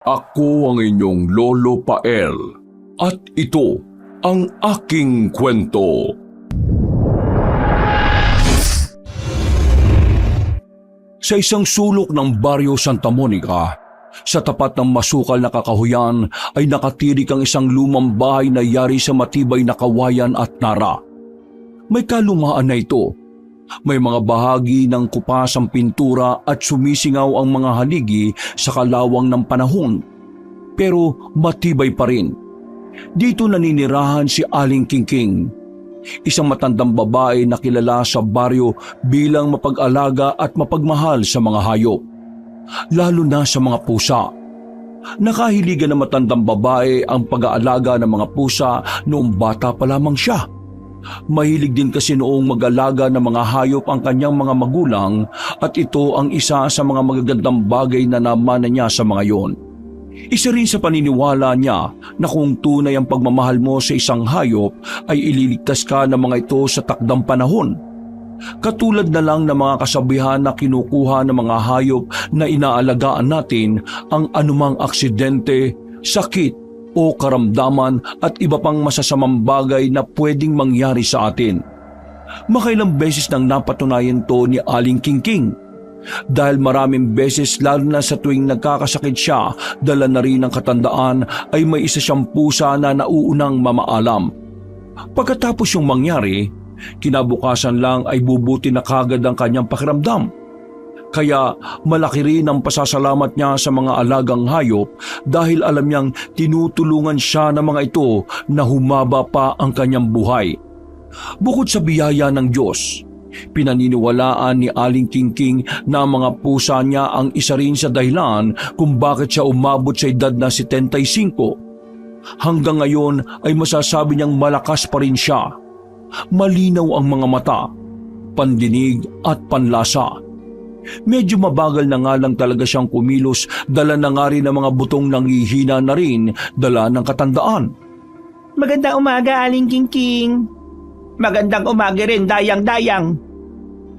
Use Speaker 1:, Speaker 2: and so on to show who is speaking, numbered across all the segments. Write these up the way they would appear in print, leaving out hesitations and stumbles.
Speaker 1: Ako ang inyong Lolo Pael at ito ang aking kwento. Sa isang sulok ng Baryo Santa Monica, sa tapat ng masukal na kakahuyan ay nakatirik ang isang lumang bahay na yari sa matibay na kawayan at nara. May kalumaan na ito. May mga bahagi ng kupas ang pintura at sumisingaw ang mga haligi sa kalawang ng panahon. Pero matibay pa rin. Dito naninirahan si Aling Kingking, isang matandang babae na kilala sa baryo bilang mapag-alaga at mapagmahal sa mga hayop, lalo na sa mga pusa. Nakahiligan ng matandang babae ang pag-aalaga ng mga pusa noong bata pa lamang siya. Mahilig din kasi noong mag-alaga ng mga hayop ang kanyang mga magulang at ito ang isa sa mga magagandang bagay na namana niya sa mga yon. Isa rin sa paniniwala niya na kung tunay ang pagmamahal mo sa isang hayop ay ililigtas ka ng mga ito sa takdang panahon. Katulad na lang ng mga kasabihan na kinukuha ng mga hayop na inaalagaan natin ang anumang aksidente, sakit, o karamdaman at iba pang masasamang bagay na pwedeng mangyari sa atin. Makailang beses nang napatunayan to ni Aling Kingking. Dahil maraming beses lalo na sa tuwing nagkakasakit siya, dala na rin ng katandaan ay may isa siyang pusa na nauunang mamaalam. Pagkatapos yung mangyari, kinabukasan lang ay bubuti na kagad ang kanyang pakiramdam. Kaya malaki rin ang pasasalamat niya sa mga alagang hayop dahil alam niyang tinutulungan siya ng mga ito na humaba pa ang kanyang buhay. Bukod sa biyaya ng Diyos, pinaniniwalaan ni Aling Kingking na ang mga pusa niya ang isa rin sa dahilan kung bakit siya umabot sa edad na 75. Hanggang ngayon ay masasabi niyang malakas pa rin siya. Malinaw ang mga mata, pandinig at panlasa. Medyo mabagal na nga lang talaga siyang kumilos, dala na nga rin ng mga butong nanghihina na rin, dala ng katandaan.
Speaker 2: Magandang umaga, Aling Kingking. Magandang umaga rin, Dayang-Dayang.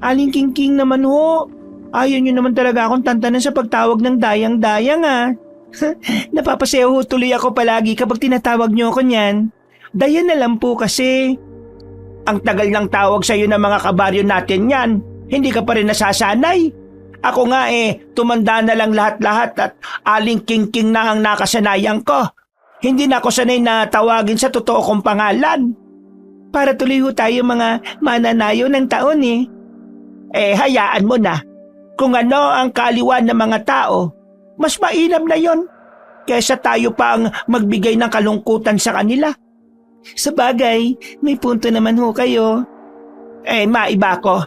Speaker 2: Aling Kingking naman ho. Ayaw niyo naman talaga akong tantanan sa pagtawag ng Dayang-Dayang Napapasayaw ho tuloy ako palagi kapag tinatawag niyo ako niyan. Dayan na lang po kasi. Ang tagal ng tawag sa iyo ng mga kabaryo natin yan. Hindi ka pa rin nasasanay. Ako nga tumanda na lang lahat-lahat at Aling Kingking na ang nakasanayan ko. Hindi na ako sanay na tawagin sa totoo kong pangalan. Para tuloy ho tayo mga mananayo ng taon hayaan mo na. Kung ano ang kaliwan ng mga tao, mas mainam na yon kaysa tayo pang magbigay ng kalungkutan sa kanila. Sabagay, may punto naman ho kayo. Maiba ko.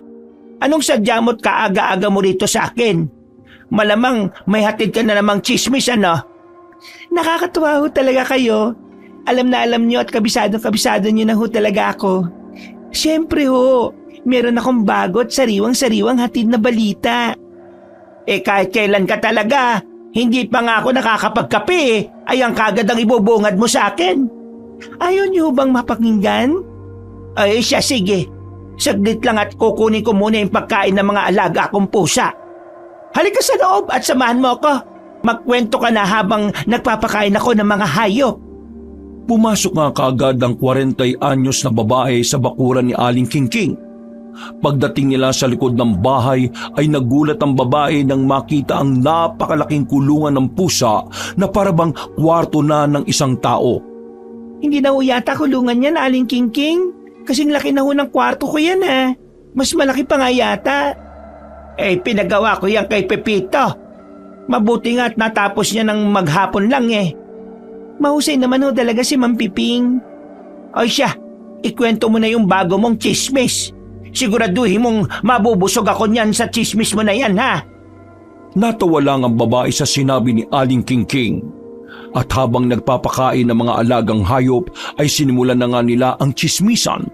Speaker 2: Anong sadya mo't kaaga-aga mo rito sa akin? Malamang may hatid ka na namang chismis, Nakakatuwa ho talaga kayo. Alam na alam niyo at kabisado niyo na ho talaga ako. Siyempre ho, meron akong bago at sariwang-sariwang hatid na balita. Kahit kailan ka talaga, hindi pa nga ako nakakapagkape ay ang kagad ang ibubungad mo sa akin. Ayaw niyo bang mapakinggan? Siya sige. Saglit lang at kukunin ko muna yung pagkain ng mga alaga kong pusa. Halika sa loob at samahan mo ako. Magkwento ka na habang nagpapakain ako ng mga hayop.
Speaker 1: Pumasok nga kaagad ang 40 anyos na babae sa bakuran ni Aling Kingking. Pagdating nila sa likod ng bahay ay nagulat ang babae nang makita ang napakalaking kulungan ng pusa na parabang kwarto na ng isang tao.
Speaker 2: Hindi na ho yata kulungan yan, Aling Kingking. Kasing laki na ho ng kwarto ko yan Mas malaki pa nga yata. Pinagawa ko yan kay Pepito. Mabuti nga at natapos niya ng maghapon lang Mahusay naman ho talaga si Ma'am Piping. Siya, ikwento mo na yung bago mong chismis. Siguraduhin mong mabubusog ako niyan sa chismis mo na yan,
Speaker 1: Natawa lang ang babae sa sinabi ni Aling Kingking. At habang nagpapakain ng mga alagang hayop ay sinimulan na nga nila ang chismisan.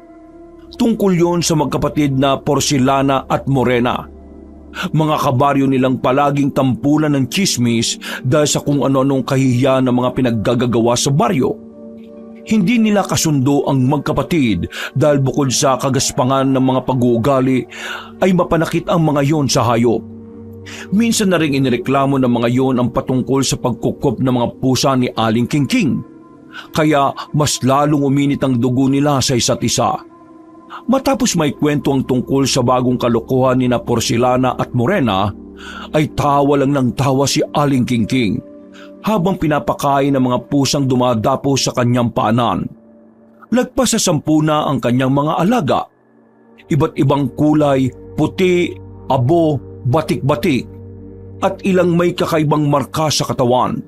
Speaker 1: Tungkol yon sa magkapatid na Porcelana at Morena. Mga kabaryo nilang palaging tampulan ng chismis dahil sa kung ano-anong kahihiyan ng mga pinaggagagawa sa baryo. Hindi nila kasundo ang magkapatid dahil bukod sa kagaspangan ng mga pag-uugali ay mapanakit ang mga yon sa hayop. Minsan na rin inireklamo ng mga yon ang patungkol sa pagkukup ng mga pusa ni Aling Kingking. Kaya mas lalong uminit ang dugo nila sa isa't isa. Matapos may kwento ang tungkol sa bagong kalokohan ni na Porcelana at Morena, ay tawa lang ng tawa si Aling Kingking habang pinapakain ng mga pusang dumadapo sa kanyang paanan. Lagpas sa 10 na ang kanyang mga alaga. Iba't ibang kulay, puti, abo, batik-batik, at ilang may kakaibang marka sa katawan.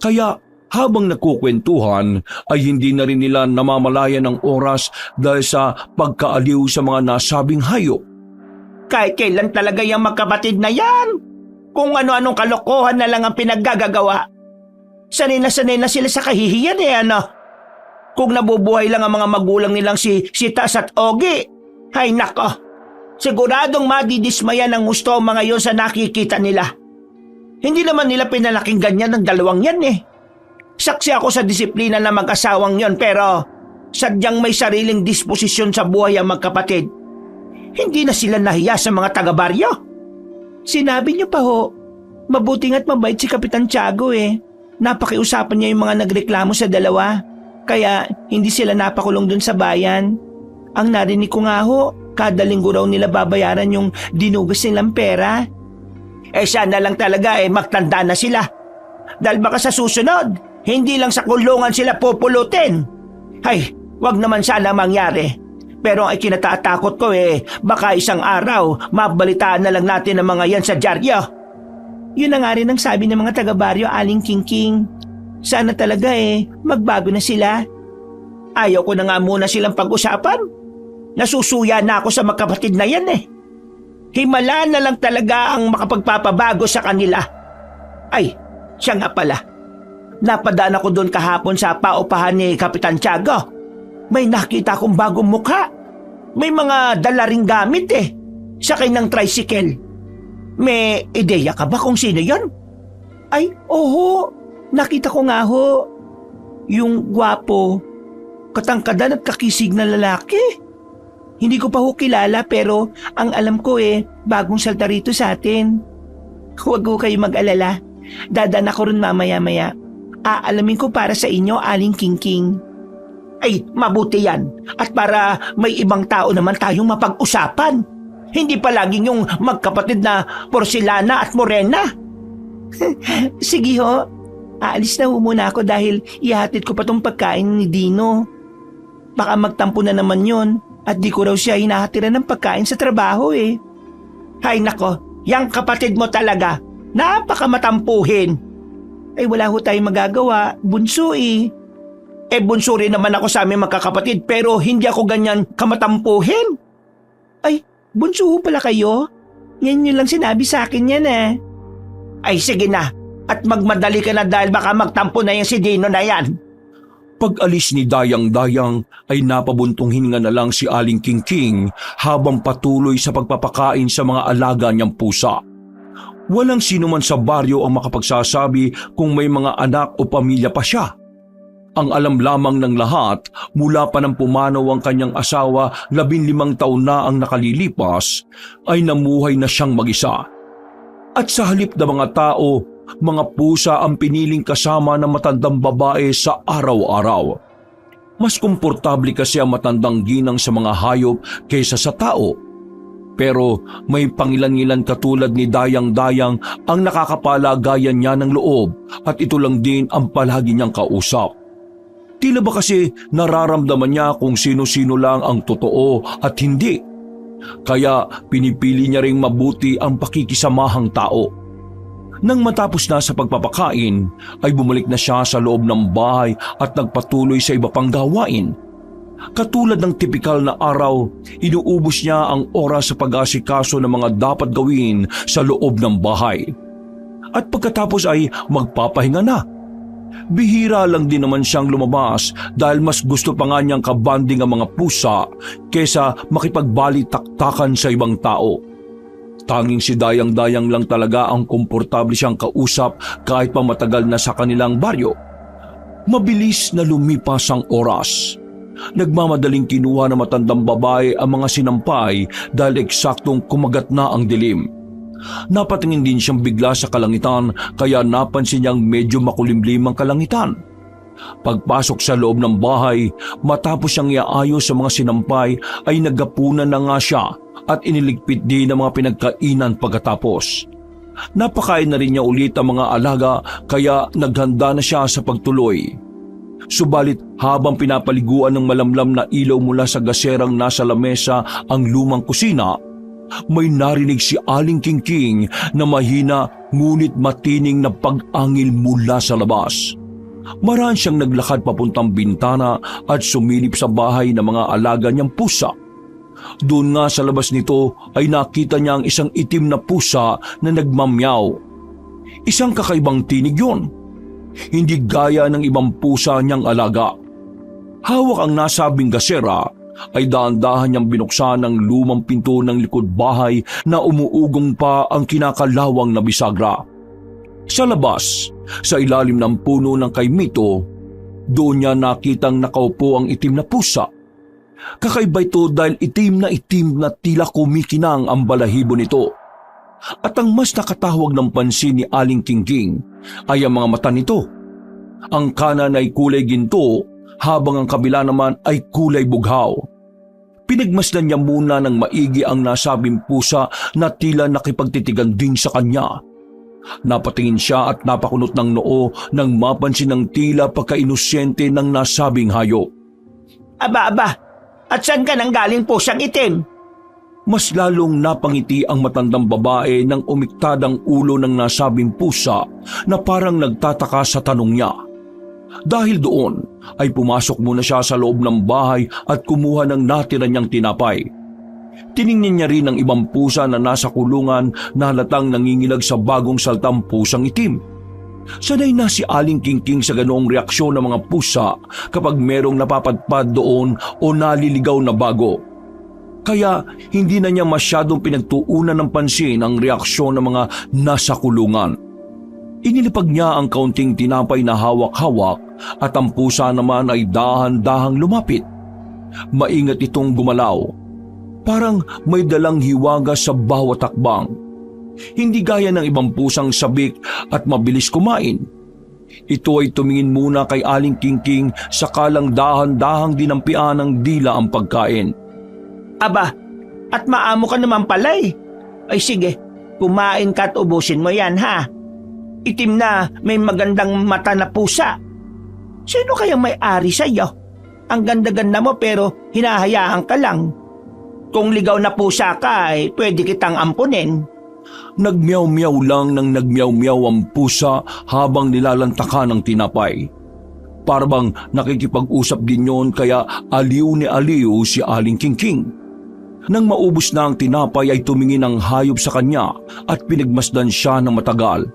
Speaker 1: Kaya habang nagkukwentuhan ay hindi na rin nila namamalayan ng oras dahil sa pagkaaliw sa mga nasabing hayop.
Speaker 2: Kahit kailan talaga yung magkapatid na yan? Kung ano-anong kalokohan na lang ang pinaggagawa. Sanay na sila sa kahihiyan ano? Kung nabubuhay lang ang mga magulang nilang si Tas at Ogie, ay nako, siguradong madidismaya ng gusto ang mga yon sa nakikita nila. Hindi naman nila pinalaking ganyan ng dalawang yan eh. Saksi ako sa disiplina ng mag-asawang yon pero sadyang may sariling disposisyon sa buhay ang magkapatid. Hindi na sila nahiya sa mga taga-baryo. Sinabi niyo pa ho, mabuti nga't mabait si Kapitan Tiago eh. Napakiusapan niya yung mga nagreklamo sa dalawa. Kaya hindi sila napakulong dun sa bayan. Ang narinig ko nga ho, kada linggo raw nila babayaran yung dinugas nilang pera. Sana lang talaga magtanda na sila. Dahil baka sa susunod, hindi lang sa kulungan sila pupulutin. Ay, wag naman sana mangyari. Pero ang ikinatatakot ko baka isang araw mabalitaan na lang natin ang mga yan sa dyaryo. Yun na nga rin ang sabi ng mga taga-baryo, Aling Kingking. Sana talaga magbago na sila. Ayaw ko na nga muna silang pag-usapan. Nasusuya na ako sa magkapatid na yan Himala na lang talaga ang makapagpapabago sa kanila. Ay, siya nga pala. Napadaan ako doon kahapon sa paupahan ni Kapitan Tiago. May nakita akong bagong mukha. May mga dala ring gamit sakay ng tricycle. May ideya ka ba kung sino yon? Ay, oho. Nakita ko nga ho. Yung gwapo, katangkadan at kakisig na lalaki. Hindi ko pa ho kilala pero ang alam ko bagong salta rito sa atin. Huwag ho kayo mag-alala. Dadan ako rin mamaya-maya. Aalamin ko para sa inyo, Aling Kingking. Ay, mabuti yan. At para may ibang tao naman tayong mapag-usapan. Hindi palaging yung magkapatid na Porcelana at Morena. Sige ho. Aalis na ho muna ako dahil ihatid ko pa tong pagkain ni Dino. Baka magtampo na naman yon at di ko raw siya hinahatiran ng pagkain sa trabaho Hay nako, yang kapatid mo talaga. Napakamatampuhin. Ay wala ho tayong magagawa, bunso bunso rin naman ako sa aming magkakapatid pero hindi ako ganyan kamatampuhin. Ay, bunso ho pala kayo? Yan yun lang sinabi sa akin yan Ay sige na, at magmadali ka na dahil baka magtampo na yung si Dino na yan.
Speaker 1: Pag-alis ni Dayang-Dayang ay napabuntong hininga na lang si Aling Kingking habang patuloy sa pagpapakain sa mga alaga niyang pusa. Walang sino man sa baryo ang makapagsasabi kung may mga anak o pamilya pa siya. Ang alam lamang ng lahat, mula pa nang pumanaw ang kanyang asawa 15 taon na ang nakalilipas, ay namuhay na siyang mag-isa. At sa halip na mga tao, mga pusa ang piniling kasama ng matandang babae sa araw-araw. Mas komportable kasi ang matandang ginang sa mga hayop kaysa sa tao. Pero may pangilan-ilan katulad ni Dayang-Dayang ang nakakapalagayan niya ng loob at ito lang din ang palagi niyang kausap. Tila ba kasi nararamdaman niya kung sino-sino lang ang totoo at hindi. Kaya pinipili niya ring mabuti ang pakikisamahang tao. Nang matapos na sa pagpapakain, ay bumalik na siya sa loob ng bahay at nagpatuloy sa iba pang gawain. Katulad ng tipikal na araw, inuubos niya ang oras sa pag-asikaso ng mga dapat gawin sa loob ng bahay. At pagkatapos ay magpapahinga na. Bihira lang din naman siyang lumabas dahil mas gusto pa nga niyang kabanding ang mga pusa kesa makipagbalitaktakan sa ibang tao. Tanging si Dayang-Dayang lang talaga ang komportable siyang kausap kahit pa matagal na sa kanilang baryo. Mabilis na lumipas ang oras. Nagmamadaling kinuha ng matandang babae ang mga sinampay dahil eksaktong kumagat na ang dilim. Napatingin din siyang bigla sa kalangitan kaya napansin niyang medyo makulimlim ang kalangitan. Pagpasok sa loob ng bahay, matapos siyang iaayos sa mga sinampay ay naggapunan na nga siya at iniligpit din ang mga pinagkainan pagkatapos. Napakain na rin niya ulit ang mga alaga kaya naghanda na siya sa pagtuloy. Subalit habang pinapaliguan ng malamlam na ilaw mula sa gaserang nasa lamesa ang lumang kusina, may narinig si Aling Kingking na mahina ngunit matining na pag-angil mula sa labas. Maraan siyang naglakad papuntang bintana at sumilip sa bahay ng mga alaga niyang pusa. Doon nga sa labas nito ay nakita niya ang isang itim na pusa na nagmamyaw. Isang kakaibang tinig yon. Hindi gaya ng ibang pusa niyang alaga. Hawak ang nasabing gasera ay dahan-dahan niyang binuksan ang lumang pinto ng likod bahay na umuugong pa ang kinakalawang na bisagra. Sa labas, sa ilalim ng puno ng kaimito, doon niya nakitang nakaupo ang itim na pusa. Kakaiba ito dahil itim na tila kumikinang ang balahibo nito. At ang mas nakatawag ng pansin ni Aling Kingking ay ang mga mata nito. Ang kanan ay kulay ginto habang ang kabila naman ay kulay bughaw. Pinagmasdan niya muna ng maigi ang nasabing pusa na tila nakipagtitigan din sa kanya. Napatingin siya at napakunot ng noo nang mapansin ng tila pagka-inusyente ng nasabing hayop.
Speaker 2: Aba, at saan ka nang galing pusang itim?
Speaker 1: Mas lalong napangiti ang matandang babae nang umiktad ang ulo ng nasabing pusa na parang nagtataka sa tanong niya. Dahil doon ay pumasok muna siya sa loob ng bahay at kumuha ng natira niyang tinapay. Tiningnan niya rin ang ibang pusa na nasa kulungan na halatang nangingilag sa bagong saltang pusang itim. Sanay na si Aling Kingking sa ganoong reaksyon ng mga pusa kapag merong napapadpad doon o naliligaw na bago. Kaya hindi na niya masyadong pinagtuunan ng pansin ang reaksyon ng mga nasa kulungan. Inilipag niya ang kaunting tinapay na hawak-hawak at ang pusa naman ay dahan-dahang lumapit. Maingat itong gumalaw. Parang may dalang hiwaga sa bawat takbang. Hindi gaya ng ibang pusang sabik at mabilis kumain. Ito ay tumingin muna kay Aling Kingking sakalang dahan-dahang dinampian ng dila ang pagkain.
Speaker 2: Aba, at maamo ka naman pala eh. Ay sige, kumain ka at ubusin mo yan ha. Itim na may magandang mata na pusa. Sino kayang may-ari sa'yo? Ang ganda-ganda mo pero hinahayaan ka lang. Kung ligaw na pusa ka ay pwede kitang ampunin.
Speaker 1: Nagmeow-meow lang ng nagmeow-meow ang pusa habang nilalantakan ng tinapay. Parang nakikipag-usap din yon kaya aliw ni aliw si Aling Kingking. Nang maubos na ang tinapay ay tumingin ang hayop sa kanya at pinagmasdan siya ng matagal.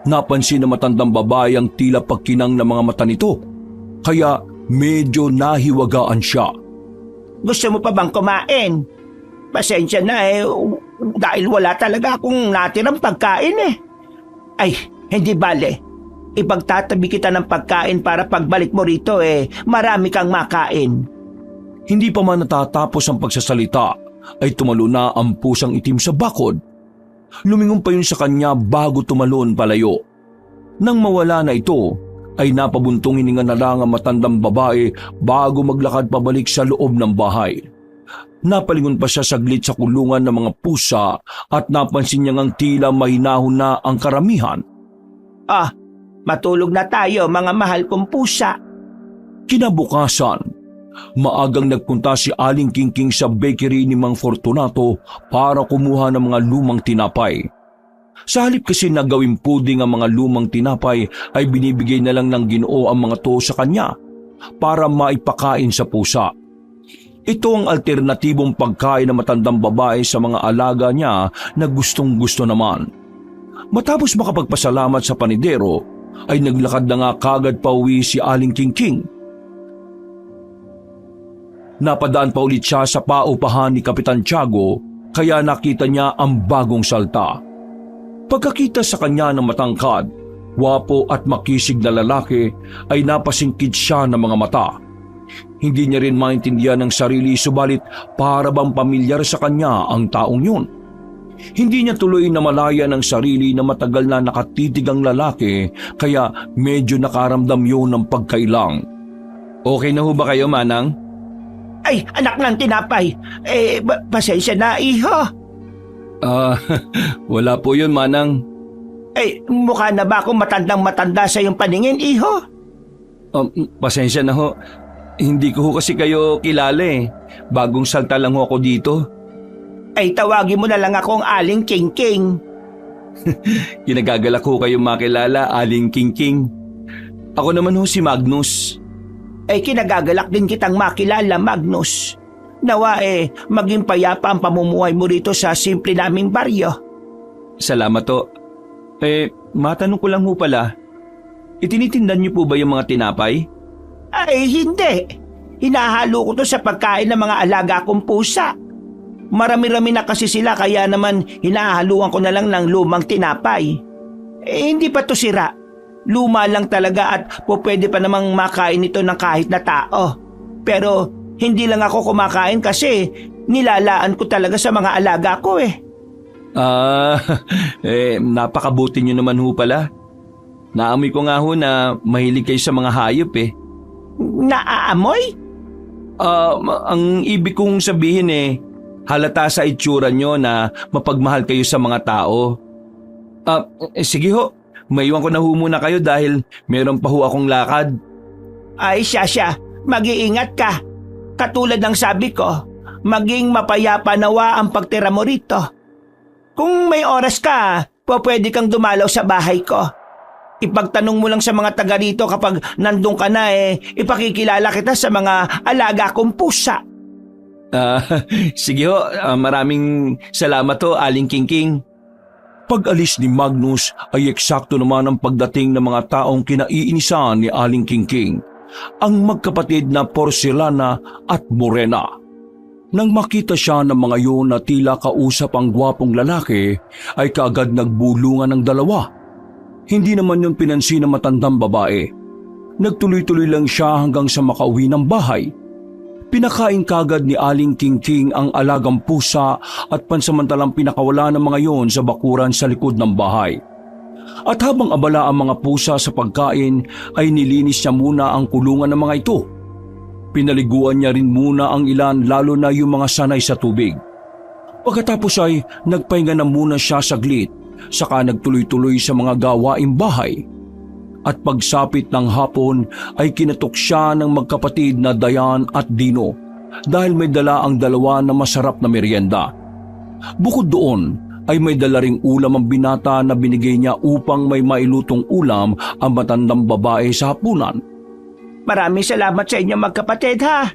Speaker 1: Napansin ng matandang babae ang tila pagkinang ng mga mata nito, kaya medyo nahiwagaan siya.
Speaker 2: Gusto mo pa bang kumain? Pasensya na dahil wala talaga akong natirang pagkain eh. Ay, hindi bale. Ipagtatabi kita ng pagkain para pagbalik mo rito marami kang makain.
Speaker 1: Hindi pa man natatapos ang pagsasalita ay tumalo na ang pusang itim sa bakod. Lumingon pa yun sa kanya bago tumalon palayo. Nang mawala na ito, ay napabuntong hininga na lang ang matandang babae bago maglakad pabalik sa loob ng bahay. Napalingon pa siya saglit sa kulungan ng mga pusa at napansin niya ngang tila mahinahon na ang karamihan.
Speaker 2: Ah, matulog na tayo mga mahal kong pusa.
Speaker 1: Kinabukasan, maagang nagpunta si Aling Kingking sa bakery ni Mang Fortunato para kumuha ng mga lumang tinapay. Sa halip kasi na gawing puding ang mga lumang tinapay ay binibigay na lang ng Ginoo ang mga to sa kanya para maipakain sa pusa. Ito ang alternatibong pagkain ng matandang babae sa mga alaga niya na gustong-gusto naman. Matapos makapagpasalamat sa panidero, ay naglakad na nga kagad pauwi si Aling Kingking. Napadaan pa ulit siya sa paupahan ni Kapitan Tiago kaya nakita niya ang bagong salta. Pagkakita sa kanya ng matangkad, wapo at makisig na lalaki ay napasingkit siya ng mga mata. Hindi niya rin maintindihan ng sarili subalit para bang pamilyar sa kanya ang taong yun. Hindi niya tuloy namalaya ng sarili na matagal na nakatitig ang lalaki kaya medyo nakaramdam yun ng pagkailang. Okay na ho ba kayo, Manang?
Speaker 2: Ay, anak ng tinapay. Pasensya na, iho.
Speaker 1: Wala po yun, Manang.
Speaker 2: Mukha na ba akong matandang-matanda sa iyong paningin, iho?
Speaker 1: Pasensya na ho. Hindi ko ho kasi kayo kilala eh. Bagong salta lang ho ako dito.
Speaker 2: Tawagin mo na lang akong Aling King-King.
Speaker 1: Kinagagalak ho kayong makilala, Aling King-King. Ako naman ho si Magnus.
Speaker 2: Kinagagalak din kitang makilala, Magnus. Nawa maging payapa ang pamumuhay mo rito sa simple naming baryo.
Speaker 1: Salamat ho. Matanong ko lang ho pala. Itinitindan niyo po ba yung mga tinapay?
Speaker 2: Hindi. Hinahalo ko to sa pagkain ng mga alaga kong pusa. Marami-rami na kasi sila kaya naman hinahaluan ko na lang ng lumang tinapay. Hindi pa to sira. Luma lang talaga at pwede pa namang makain ito ng kahit na tao. Pero hindi lang ako kumakain kasi nilalaan ko talaga sa mga alaga ko eh.
Speaker 1: Napakabuti niyo naman ho pala. Naamoy ko nga ho na mahilig kayo sa mga hayop eh.
Speaker 2: Naaamoy?
Speaker 1: Ang ibig kong sabihin halata sa itsura nyo na mapagmahal kayo sa mga tao. Sige ho, maiwan ko na ho muna kayo dahil meron pa ho akong lakad.
Speaker 2: Siya, mag-iingat ka. Katulad ng sabi ko, maging mapayapa nawa ang pagtira mo rito. Kung may oras ka, pwede kang dumalaw sa bahay ko. Ipagtanong mo lang sa mga taga rito kapag nandun ka na ipakikilala kita sa mga alaga kong pusa.
Speaker 1: Sige ho, maraming salamat ho, Aling King-King. Pag-alis ni Magnus ay eksakto naman ang pagdating ng mga taong kinaiinisan ni Aling King-King, ang magkapatid na Porcelana at Morena. Nang makita siya ng mga yun na tila kausap ang gwapong lalaki, ay kaagad nagbulungan ng dalawa. Hindi naman yun pinansin ng matandang babae. Nagtuloy-tuloy lang siya hanggang sa makauwi ng bahay. Pinakain kagad ni Aling King-King ang alagang pusa at pansamantalang pinakawala ng mga yon sa bakuran sa likod ng bahay. At habang abala ang mga pusa sa pagkain ay nilinis niya muna ang kulungan ng mga ito. Pinaliguan niya rin muna ang ilan lalo na yung mga sanay sa tubig. Pagkatapos ay nagpahinga na muna siya saglit saka nagtuloy-tuloy sa mga gawaing bahay. At pagsapit ng hapon ay kinatok siya ng magkapatid na Dayan at Dino dahil may dala ang dalawa na masarap na merienda. Bukod doon ay may dala ring ulam ang binata na binigay niya upang may mailutong ulam ang matandang babae sa hapunan.
Speaker 2: Maraming salamat sa inyo magkapatid ha.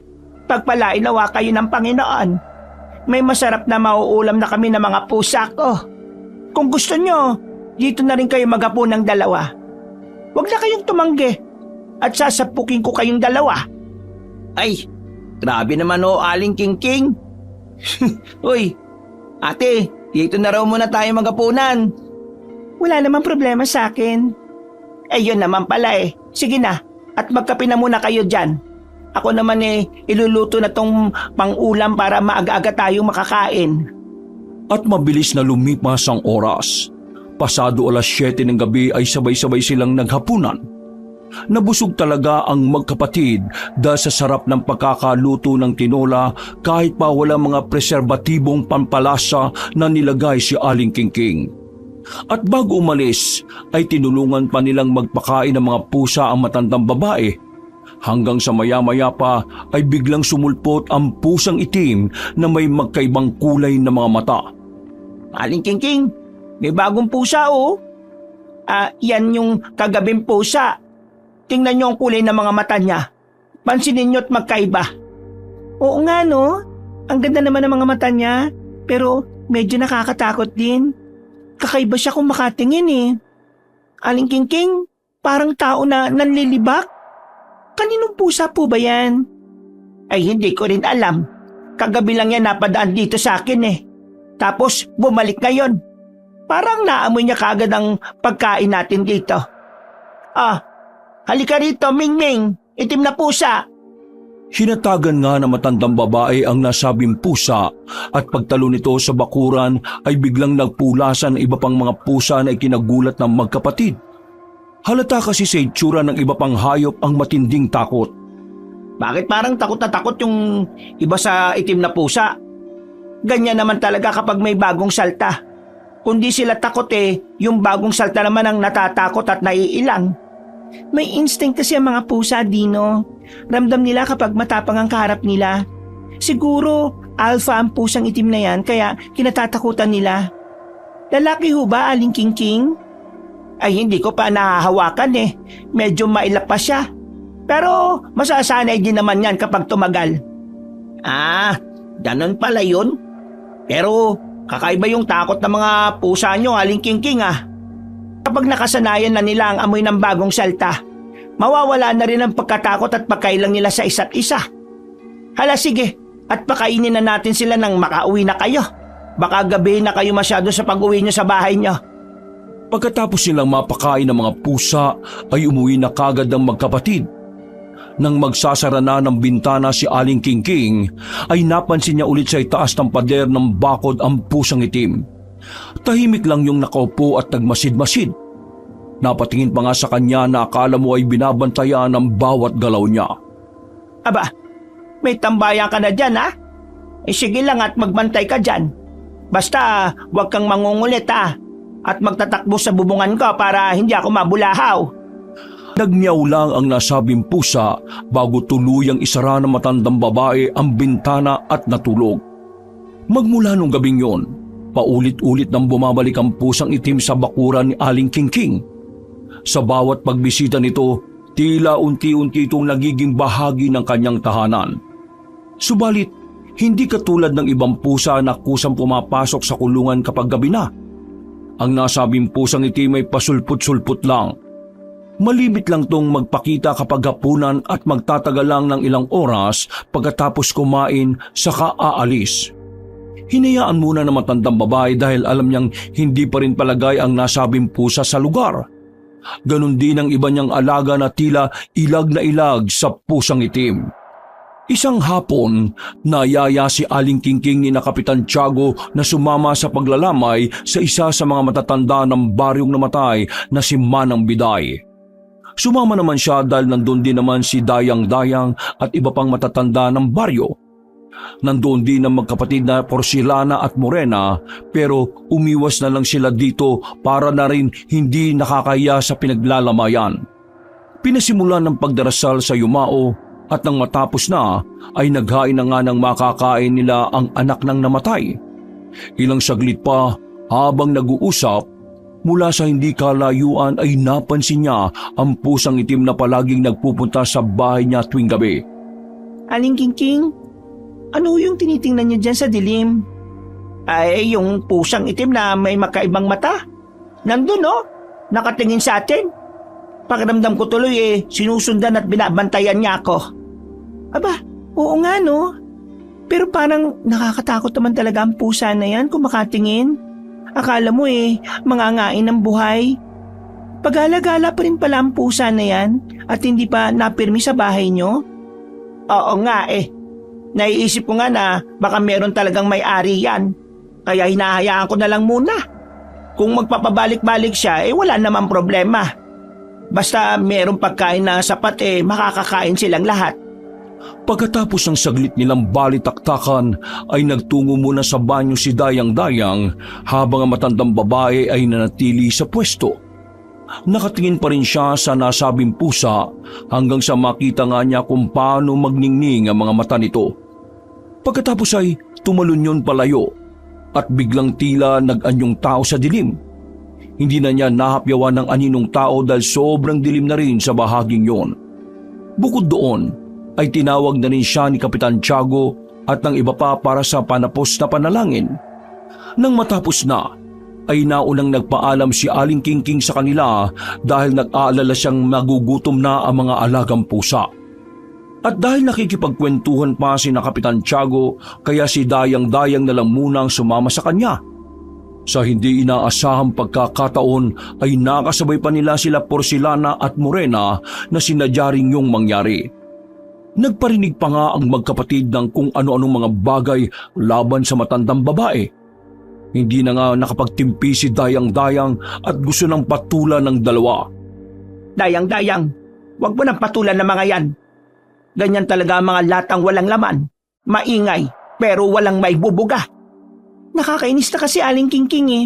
Speaker 2: Pagpalain nawa kayo ng Panginoon. May masarap na mauulam na kami ng mga pusa ko. Kung gusto nyo, dito na rin kayo maghapon ng dalawa. Huwag na kayong tumanggi at sasapukin ko kayong dalawa. Grabe naman Aling King-King. Uy, ate, dito na raw muna tayo maghapunan. Wala namang problema sa akin. Yun naman pala Sige na, at magkape na muna kayo dyan. Ako naman iluluto na tong pang-ulam para maaga-aga tayong makakain.
Speaker 1: At mabilis na lumipas ang oras. Pasado 7:00 ng gabi ay sabay-sabay silang naghapunan. Nabusog talaga ang magkapatid dahil sa sarap ng pagkakaluto ng tinola kahit pa wala mga preserbatibong pampalasa na nilagay si Aling King-King. At bago umalis ay tinulungan pa nilang magpakain ng mga pusa ang matandang babae. Hanggang sa maya-maya pa ay biglang sumulpot ang pusang itim na may magkaibang kulay na mga mata.
Speaker 2: Aling King-King, may bagong pusa yan yung kagabing pusa. Tingnan niyo ang kulay ng mga mata niya. Pansinin niyo at magkaiba. Oo nga no, ang ganda naman ng mga mata niya. Pero medyo nakakatakot din. Kakaiba siya kung makatingin Aling King-King, parang tao na nanlilibak. Kaninong pusa po ba yan? Hindi ko rin alam. Kagabi lang yan napadaan dito sa akin Tapos bumalik ngayon. Parang naamoy niya kagad ang pagkain natin dito. Halika rito, Ming-Ming. Itim na pusa.
Speaker 1: Hinatagan nga na matandang babae ang nasabing pusa at pagtalo nito sa bakuran ay biglang nagpulasan ng iba pang mga pusa na ikinagulat ng magkapatid. Halata kasi sa itsura ng iba pang hayop ang matinding takot.
Speaker 2: Bakit parang takot na takot yung iba sa itim na pusa? Ganyan naman talaga kapag may bagong salta. Kundi sila takot yung bagong salta naman ang natatakot at naiilang. May instinct kasi ang mga pusa, Dino. Ramdam nila kapag matapang ang kaharap nila. Siguro, alpha ang pusang itim na yan kaya kinatatakutan nila. Lalaki ho ba, Aling Kingking? Ay, hindi ko pa nahahawakan Medyo mailap pa siya. Pero masasanay din naman yan kapag tumagal. Ah, ganun pala yun. Pero kakaiba yung takot ng mga pusa nyo, Aling Kingking Kapag nakasanayan na nila ang amoy ng bagong salta, mawawala na rin ang pagkatakot at pagkailang nila sa isa't isa. Hala sige, at pakainin na natin sila nang makauwi na kayo. Baka gabi na kayo masyado sa pag-uwi nyo sa bahay nyo.
Speaker 1: Pagkatapos silang mapakain ng mga pusa ay umuwi na kagad ang magkapatid. Nang magsasara na ng bintana si Aling Kingking ay napansin niya ulit sa itaas ng pader ng bakod ang pusang itim. Tahimik lang yung nakaupo at nagmasid-masid. Napatingin pa nga sa kanya na akala mo ay binabantayan ang bawat galaw niya.
Speaker 2: Aba, may tambayan ka na dyan sige lang at magbantay ka dyan. Basta huwag kang mangungulit at magtatakbo sa bubungan ko para hindi ako mabulahaw.
Speaker 1: Nagmiyaw lang ang nasabing pusa bago tuluyang isara ng matandang babae ang bintana at natulog. Magmula nung gabing yon, paulit-ulit nang bumabalik ang pusang itim sa bakuran ni Aling Kingking. Sa bawat pagbisita nito, tila unti-unti itong nagiging bahagi ng kanyang tahanan. Subalit, hindi katulad ng ibang pusa na kusang pumapasok sa kulungan kapag gabi na. Ang nasabing pusang itim ay pasulput-sulput lang. Malimit lang tong magpakita kapag hapunan at magtatagal lang ng ilang oras pagkatapos kumain saka aalis. Hinayaan muna ng matandang babae dahil alam niyang hindi pa rin palagay ang nasabing pusa sa lugar. Ganon din ang iba niyang alaga na tila ilag na ilag sa pusang itim. Isang hapon, nayaya si Aling Kingking ni na Kapitan Tiago na sumama sa paglalamay sa isa sa mga matatanda ng baryong namatay na si Manang Biday. Sumama naman siya dahil nandun din naman si Dayang-Dayang at iba pang matatanda ng baryo. Nandoon din ang magkapatid na Porcelana at Morena pero umiwas na lang sila dito para na rin hindi nakakaya sa pinaglalamayan. Pinasimulan ng pagdarasal sa yumao at nang matapos na ay naghain na nga ng makakain nila ang anak ng namatay. Ilang saglit pa habang nag-uusap, mula sa hindi kalayuan ay napansin niya ang pusang itim na palaging nagpupunta sa bahay niya tuwing gabi.
Speaker 2: Aling Kingking, ano yung tinitingnan niyo dyan sa dilim? Ay, yung pusang itim na may makaibang mata. Nandun nakatingin sa atin. Pakiramdam ko tuloy sinusundan at binabantayan niya ako. Aba, oo nga Pero parang nakakatakot naman talaga ang pusa na yan kung makatingin. Akala mo mangangain ng buhay. Pag-alagala pa rin pala ang pusa na yan at hindi pa napirmi sa bahay nyo? Oo nga Naiisip ko nga na baka meron talagang may-ari yan. Kaya hinahayaan ko na lang muna. Kung magpapabalik-balik siya wala namang problema. Basta merong pagkain na sapat makakakain silang lahat.
Speaker 1: Pagkatapos ng saglit nilang balitaktakan ay nagtungo muna sa banyo si Dayang-Dayang habang ang matandang babae ay nanatili sa pwesto. Nakatingin pa rin siya sa nasabing pusa hanggang sa makita nga niya kung paano magningning ang mga mata nito. Pagkatapos ay tumalon yun palayo at biglang tila nag-anyong tao sa dilim. Hindi na niya nahapyawan ng aninong tao dahil sobrang dilim na rin sa bahaging yon. Bukod doon ay tinawag na rin siya ni Kapitan Tiago at ng iba pa para sa panapos na panalangin. Nang matapos na, ay naunang nagpaalam si Aling Kingking sa kanila dahil nag-aalala siyang magugutom na ang mga alagang pusa. At dahil nakikipagkwentuhan pa si na Kapitan Tiago, kaya si Dayang-Dayang na lang munang sumama sa kanya. Sa hindi inaasahang pagkakataon ay nakasabay pa nila sila Porcelana at Morena na sinadya rin yung mangyari. Nagparinig pa nga ang magkapatid ng kung ano-anong mga bagay laban sa matandang babae. Hindi na nga nakapagtimpi si Dayang-Dayang at gusto ng patulan ng dalawa.
Speaker 2: Dayang-dayang, wag mo nang patulan ng mga yan. Ganyan talaga ang mga latang walang laman. Maingay, pero walang maibubuga. Nakakainis na kasi Aling Kingking eh.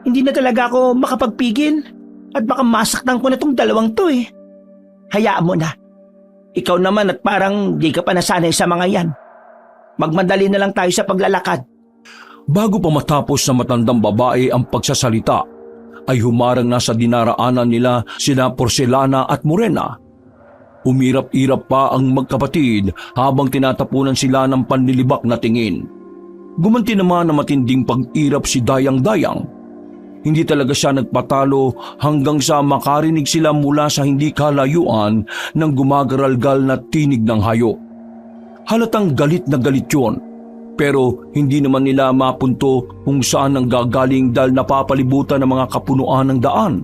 Speaker 2: Hindi na talaga ako makapagpigil. At baka masaktan ko na tong dalawang to eh. Hayaan mo na. Ikaw naman at parang di ka pa nasanay sa mga yan. Magmadali na lang tayo sa paglalakad.
Speaker 1: Bago pa matapos na matandang babae ang pagsasalita, ay humarang na sa dinaraanan nila sina Porcelana at Morena. Umirap-irap pa ang magkapatid habang tinatapunan sila ng panlilibak na tingin. Gumanti naman na matinding pag-irap si Dayang-Dayang. Hindi talaga siya nagpatalo hanggang sa makarinig sila mula sa hindi kalayuan ng gumagaralgal na tinig ng hayop. Halatang galit na galit yun, pero hindi naman nila mapunto kung saan ang gagaling dahil napapalibutan ng mga kapunuan ng daan.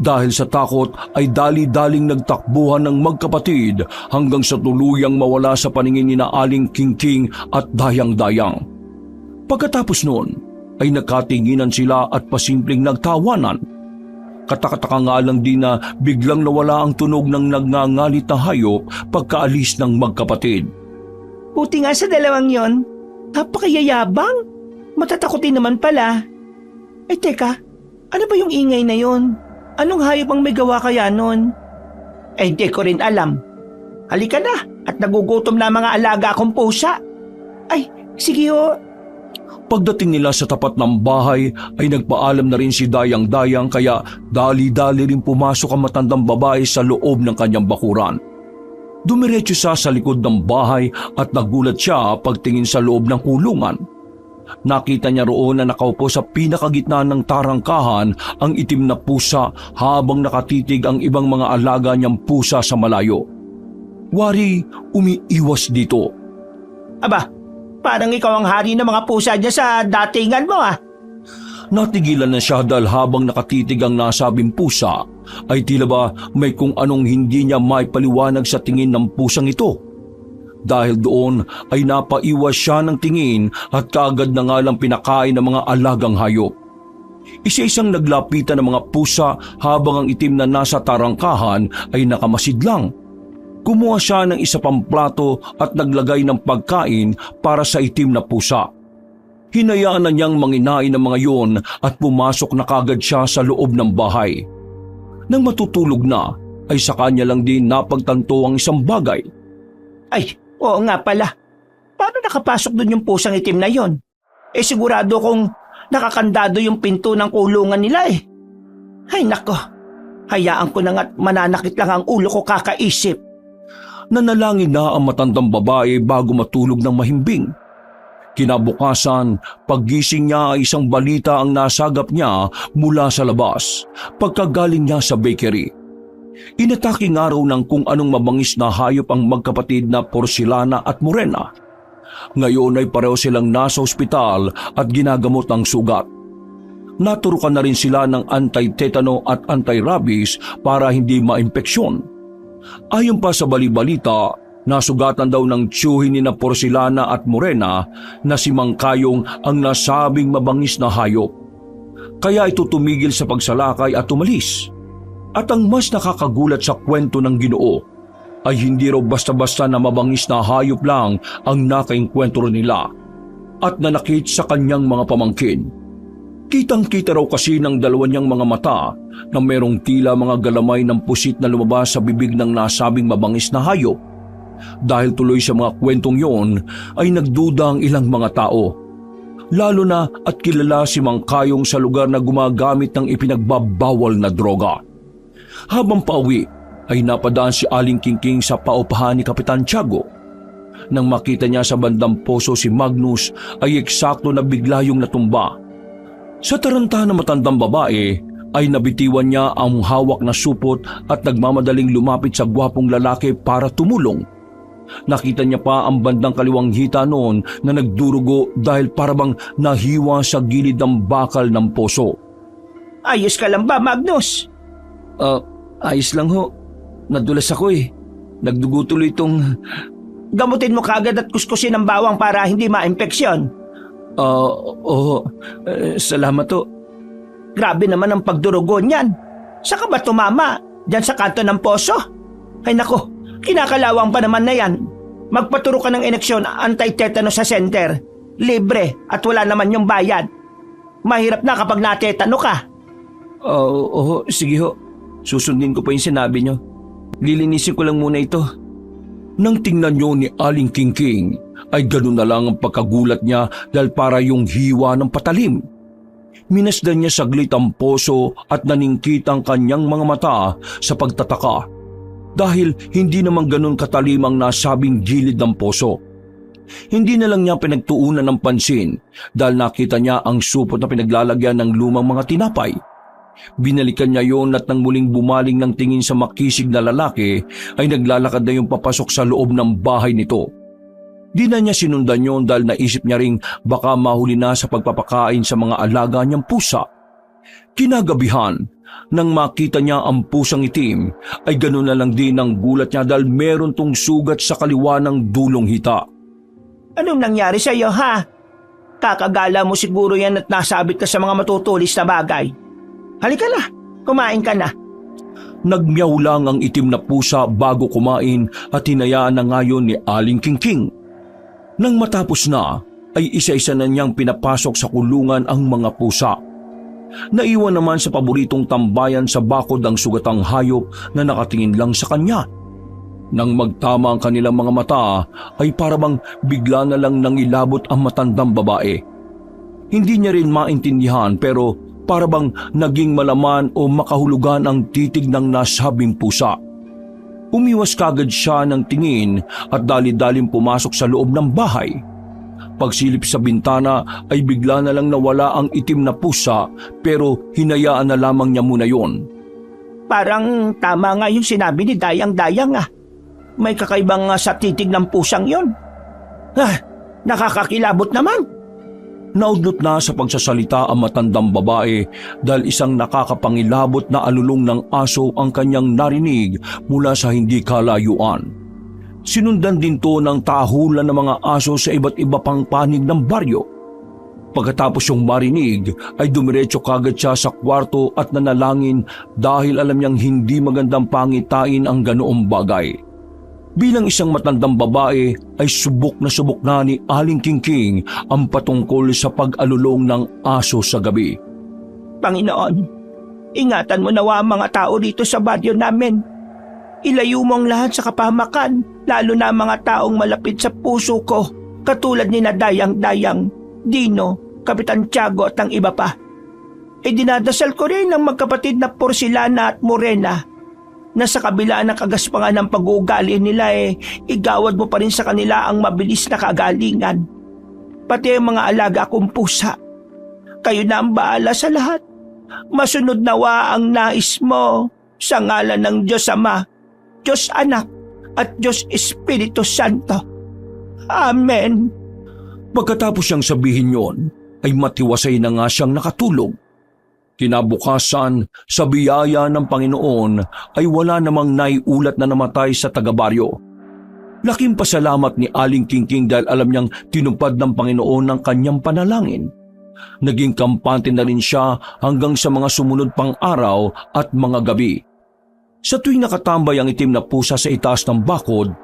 Speaker 1: Dahil sa takot ay dali-daling nagtakbuhan ng magkapatid hanggang sa tuluyang mawala sa paningin ni na Aling Kingking at Dayang-Dayang. Pagkatapos noon ay nagkatinginan sila at pasimpleng nagtawanan. Katakataka nga lang din na biglang nawala ang tunog ng nagngangalit na hayop pagkaalis ng magkapatid.
Speaker 2: Buti nga sa dalawang yon, napakayayabang. Matatakotin naman pala. Eh teka, ano ba yung ingay na yon? Anong hayop ang may gawa kaya nun? Eh di ko rin alam. Halika na at nagugutom na mga alaga kong pusa. Ay, sige ho.
Speaker 1: Pagdating nila sa tapat ng bahay ay nagpaalam na rin si Dayang-Dayang kaya dali-dali rin pumasok ang matandang babae sa loob ng kanyang bakuran. Dumiretso siya sa likod ng bahay at nagulat siya pagtingin sa loob ng kulungan. Nakita niya roon na nakaupo sa pinakagitna ng tarangkahan ang itim na pusa habang nakatitig ang ibang mga alaga niyang pusa sa malayo. Wari umiiwas dito.
Speaker 2: Aba, parang ikaw ang hari ng mga pusa niya sa datingan mo ah.
Speaker 1: Natigilan na siya dahil habang nakatitig ang nasabing pusa ay tila ba may kung anong hindi niya maipaliwanag sa tingin ng pusang ito. Dahil doon ay napaiwas siya ng tingin at kaagad na nga lang pinakain ng mga alagang hayop. Isa-isang naglapitan ng mga pusa habang ang itim na nasa tarangkahan ay nakamasidlang. Kumuha siya ng isa pang plato at naglagay ng pagkain para sa itim na pusa. Hinayaan na niyang manginain ng mga yon at pumasok na kaagad siya sa loob ng bahay. Nang matutulog na ay sa kanya lang din napagtanto ang isang bagay.
Speaker 2: Ay, oo nga pala. Paano nakapasok dun yung pusang itim na yon? Eh sigurado kong nakakandado yung pinto ng kulungan nila eh. Ay nako, hayaan ko na nga't mananakit lang ang ulo ko kakaisip.
Speaker 1: Nanalangin na ang matandang babae bago matulog ng mahimbing. Kinabukasan, paggising niya ay isang balita ang nasagap niya mula sa labas, pagkagaling niya sa bakery. Inatake nga raw ng kung anong mabangis na hayop ang magkapatid na Porcelana at Morena. Ngayon ay pareho silang nasa ospital at ginagamot ang sugat. Naturukan na rin sila ng anti-tetano at anti-rabies para hindi maimpeksyon. Ayon pa sa balibalita, nasugatan daw ng tiyuhin ni na Porcelana at Morena na si Mang Kayong ang nasabing mabangis na hayop. Kaya ito tumigil sa pagsalakay at umalis. At ang mas nakakagulat sa kwento ng Ginoo ay hindi raw basta-basta na mabangis na hayop lang ang nakaengkwentro nila at nanakit sa kanyang mga pamangkin. Kitang-kita raw kasi ng dalawa niyang mga mata na merong tila mga galamay ng pusit na lumabas sa bibig ng nasabing mabangis na hayop. Dahil tuloy sa mga kwentong yon ay nagduda ang ilang mga tao. Lalo na at kilala si Mang Kayong sa lugar na gumagamit ng ipinagbabawal na droga. Habang pauwi ay napadaan si Aling Kingking sa paupahan ni Kapitan Tiago. Nang makita niya sa bandang poso si Magnus ay eksakto na bigla yung natumba. Sa taranta na matandang babae ay nabitiwan niya ang hawak na supot at nagmamadaling lumapit sa gwapong lalaki para tumulong. Nakita niya pa ang bandang kaliwang hita noon na nagdurugo dahil parabang nahiwa sa gilid ng bakal ng poso.
Speaker 2: Ayos ka lang ba, Magnus?
Speaker 1: Ayos lang ho. Nadulas ako eh.
Speaker 2: Nagdugo tuloy itong... Gamutin mo kaagad at kuskusin ang bawang para hindi ma-impeksyon. Oo. Salamat to. Grabe naman ang pagdurugo niyan. Saka ba tumama? Diyan sa kanto ng poso? Ay nako, kinakalawang pa naman na yan. Magpaturo ka ng ineksyon anti-tetanus sa center. Libre at wala naman yung bayad. Mahirap na kapag natetano ka. Oo, sige ho. Susundin ko pa yung sinabi nyo. Lilinisin ko lang muna ito.
Speaker 1: Nang tingnan niyo ni Aling Kingking, ay ganoon na lang ang pagkagulat niya dahil para yung hiwa ng patalim. Minasdan niya saglit ang poso at naningkit ang kanyang mga mata sa pagtataka dahil hindi naman ganoon katalim ang nasabing gilid ng poso. Hindi na lang niya pinagtuunan ng pansin dahil nakita niya ang supot na pinaglalagyan ng lumang mga tinapay. Binalikan niya yon at nang muling bumaling ng tingin sa makisig na lalaki ay naglalakad na yung papasok sa loob ng bahay nito. Di na niya sinundan yon dahil naisip niya ring baka mahuli na sa pagpapakain sa mga alaga niyang pusa. Kinagabihan, nang makita niya ang pusang itim ay ganoon na lang din ang gulat niya dahil meron tong sugat sa kaliwa ng dulong hita.
Speaker 2: Anong nangyari sa iyo ha? Kakagala mo siguro yan at nasabit ka sa mga matutulis na bagay. Halika na, kumain ka na.
Speaker 1: Nagmeow lang ang itim na pusa bago kumain at hinayaan na ngayon ni Aling Kingking. Nang matapos na, ay isa-isa na niyang pinapasok sa kulungan ang mga pusa. Naiwan naman sa paboritong tambayan sa bakod ang sugatang hayop na nakatingin lang sa kanya. Nang magtama ang kanilang mga mata, ay parabang bigla na lang nangilabot ang matandang babae. Hindi niya rin maintindihan pero parabang naging malaman o makahulugan ang titig ng nasabing pusa. Umiwas kagad siya ng tingin at dali-daling pumasok sa loob ng bahay. Pagsilip sa bintana ay bigla na lang nawala ang itim na pusa pero hinayaan na lamang niya muna yon.
Speaker 2: Parang tama nga yung sinabi ni Dayang-Dayang ah. May kakaibang sa titig ng pusang yon. Nakakakilabot naman.
Speaker 1: Naudlot na sa pagsasalita ang matandang babae dahil isang nakakapangilabot na alulong ng aso ang kanyang narinig mula sa hindi kalayuan. Sinundan din to ng tahulan ng mga aso sa iba't iba pang panig ng baryo. Pagkatapos yung marinig ay dumiretso kagad siya sa kwarto at nanalangin dahil alam niyang hindi magandang pangitain ang ganoong bagay. Bilang isang matandang babae ay subok na ni Aling Kingking ang patungkol sa pag-alulong ng aso sa gabi.
Speaker 2: Panginoon, ingatan mo nawa ang mga tao dito sa baryo namin. Ilayo mo ang lahat sa kapahamakan, lalo na ang mga taong malapit sa puso ko, katulad ni na Dayang-Dayang, Dino, Kapitan Tiago at ang iba pa. Dinadasal ko rin ang magkapatid na Porcelana at Morena na sa kabila ng kagaspangan ng pag-uugali nila igawad mo pa rin sa kanila ang mabilis na kagalingan. Pati ang mga alaga kong pusa. Kayo na ang baala sa lahat. Masunod nawa ang nais mo sa ngalan ng Diyos Ama, Diyos Anak at Diyos Espiritu Santo. Amen.
Speaker 1: Pagkatapos siyang sabihin yon, ay matiwasay na nga siyang nakatulog. Kinabukasan, sa biyaya ng Panginoon ay wala namang naiulat na namatay sa taga-baryo. Laking pasalamat ni Aling Kingking dahil alam niyang tinupad ng Panginoon ng kanyang panalangin. Naging kampante na rin siya hanggang sa mga sumunod pang araw at mga gabi. Sa tuwing nakatambay ang itim na pusa sa itaas ng bakod,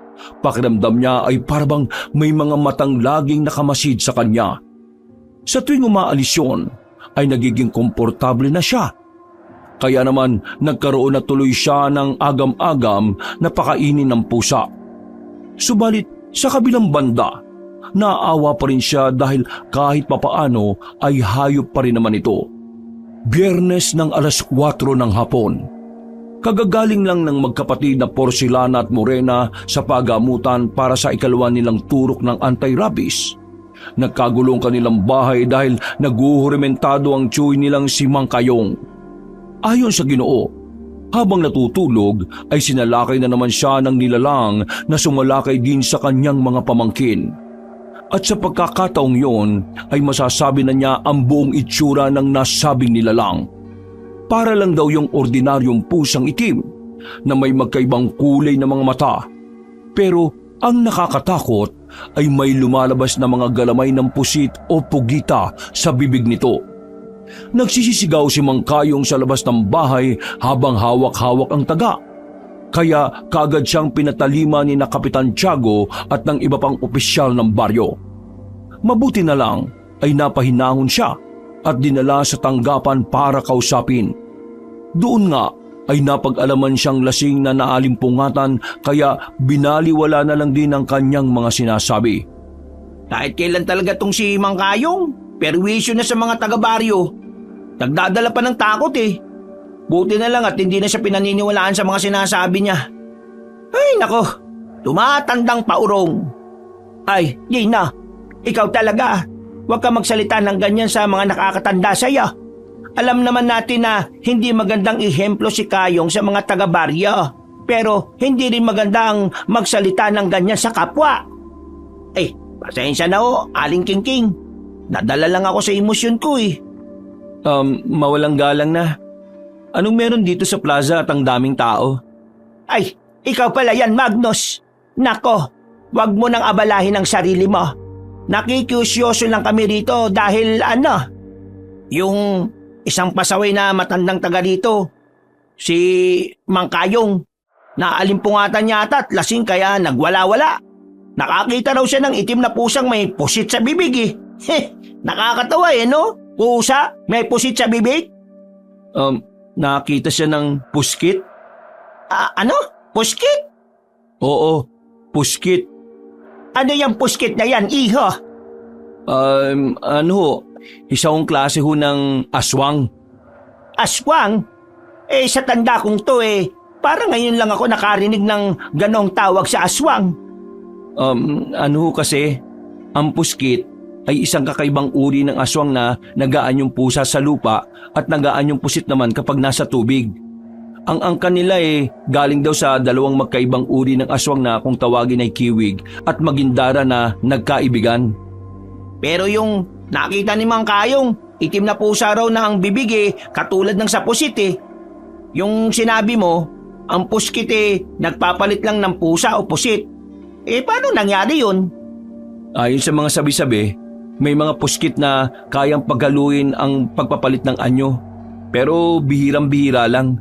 Speaker 1: pakiramdam niya ay parang may mga matang laging nakamasid sa kanya. Sa tuwing umaalis yun, ay nagiging komportable na siya. Kaya naman nagkaroon na tuloy siya ng agam-agam na pakainin ng pusa. Subalit sa kabilang banda, naawa pa rin siya dahil kahit papaano ay hayop pa rin naman ito. Biyernes ng alas 4 ng hapon. Kagagaling lang ng magkapatid na Porcelana at Morena sa pagamutan para sa ikalawang nilang turok ng anti-rabies. Nagkagulong kanilang bahay dahil naguhurimentado ang tsuy nilang si Mang Kayong. Ayon sa Ginoo, habang natutulog ay sinalakay na naman siya ng nilalang na sumalakay din sa kanyang mga pamangkin. At sa pagkakataong yon ay masasabi na niya ang buong itsura ng nasabing nilalang. Para lang daw yung ordinaryong pusang itim na may magkaibang kulay na mga mata Pero ang nakakatakot ay may lumalabas na mga galamay ng pusit o pugita sa bibig nito. Nagsisisigaw si Mang Kayong sa labas ng bahay habang hawak-hawak ang taga. Kaya kaagad siyang pinatalima ni na Kapitan Tiago at ng iba pang opisyal ng baryo. Mabuti na lang ay napahinahon siya at dinala sa tanggapan para kausapin. Doon nga ay napag-alaman siyang lasing na naalimpungatan kaya binaliwala na lang din ang kanyang mga sinasabi.
Speaker 2: Kahit kailan talaga tong si Mang Kayong, perwisyo na sa mga taga-baryo. Nagdadala pa ng takot eh. Buti na lang at hindi na siya pinaniniwalaan sa mga sinasabi niya. Ay nako, tumatandang paurong. Ay, Gina, ikaw talaga. Huwag ka magsalita ng ganyan sa mga nakakatanda sa'yo. Alam naman natin na hindi magandang ihemplo si Kayong sa mga taga-baryo. Pero hindi rin magandang magsalita ng ganyan sa kapwa. Eh, pasensya na o, Aling Kingking. Nadala lang ako sa emosyon ko eh.
Speaker 1: Mawalang galang na. Anong meron dito sa plaza at ang daming tao?
Speaker 2: Ay, ikaw pala yan, Magnus. Nako, wag mo nang abalahin ang sarili mo. Nakikiusyoso lang kami rito dahil yung isang pasaway na matandang taga rito, si Mang Kayong, naalimpungatan yata at lasing kaya nagwala-wala. Nakakita raw siya ng itim na pusang may pusit sa bibig eh. Nakakatawa eh no? Pusa, may pusit sa bibig?
Speaker 1: Nakita siya ng puskit?
Speaker 2: Ano? Puskit?
Speaker 1: Oo, puskit.
Speaker 2: Ano yung puskit na yan, iho?
Speaker 1: Isang klase ho ng aswang.
Speaker 2: Aswang? Eh sa tanda kong to eh, parang ngayon lang ako nakarinig ng ganong tawag sa aswang.
Speaker 1: Kasi, ang puskit ay isang kakaibang uri ng aswang na nagaan yung pusa sa lupa at nagaan yung pusit naman kapag nasa tubig. Ang angkan nila galing daw sa dalawang magkaibang uri ng aswang na kung tawagin ay kiwig at magindara na nagkaibigan.
Speaker 2: Pero yung nakita ni Mang Kayong, itim na pusa raw na ang bibig katulad ng sa pusit eh. Yung sinabi mo, ang puskit nagpapalit lang ng pusa o pusit. Paano nangyari yun?
Speaker 1: Ayon sa mga sabi-sabi, may mga puskit na kayang paghaluin ang pagpapalit ng anyo. Pero bihirang-bihira lang.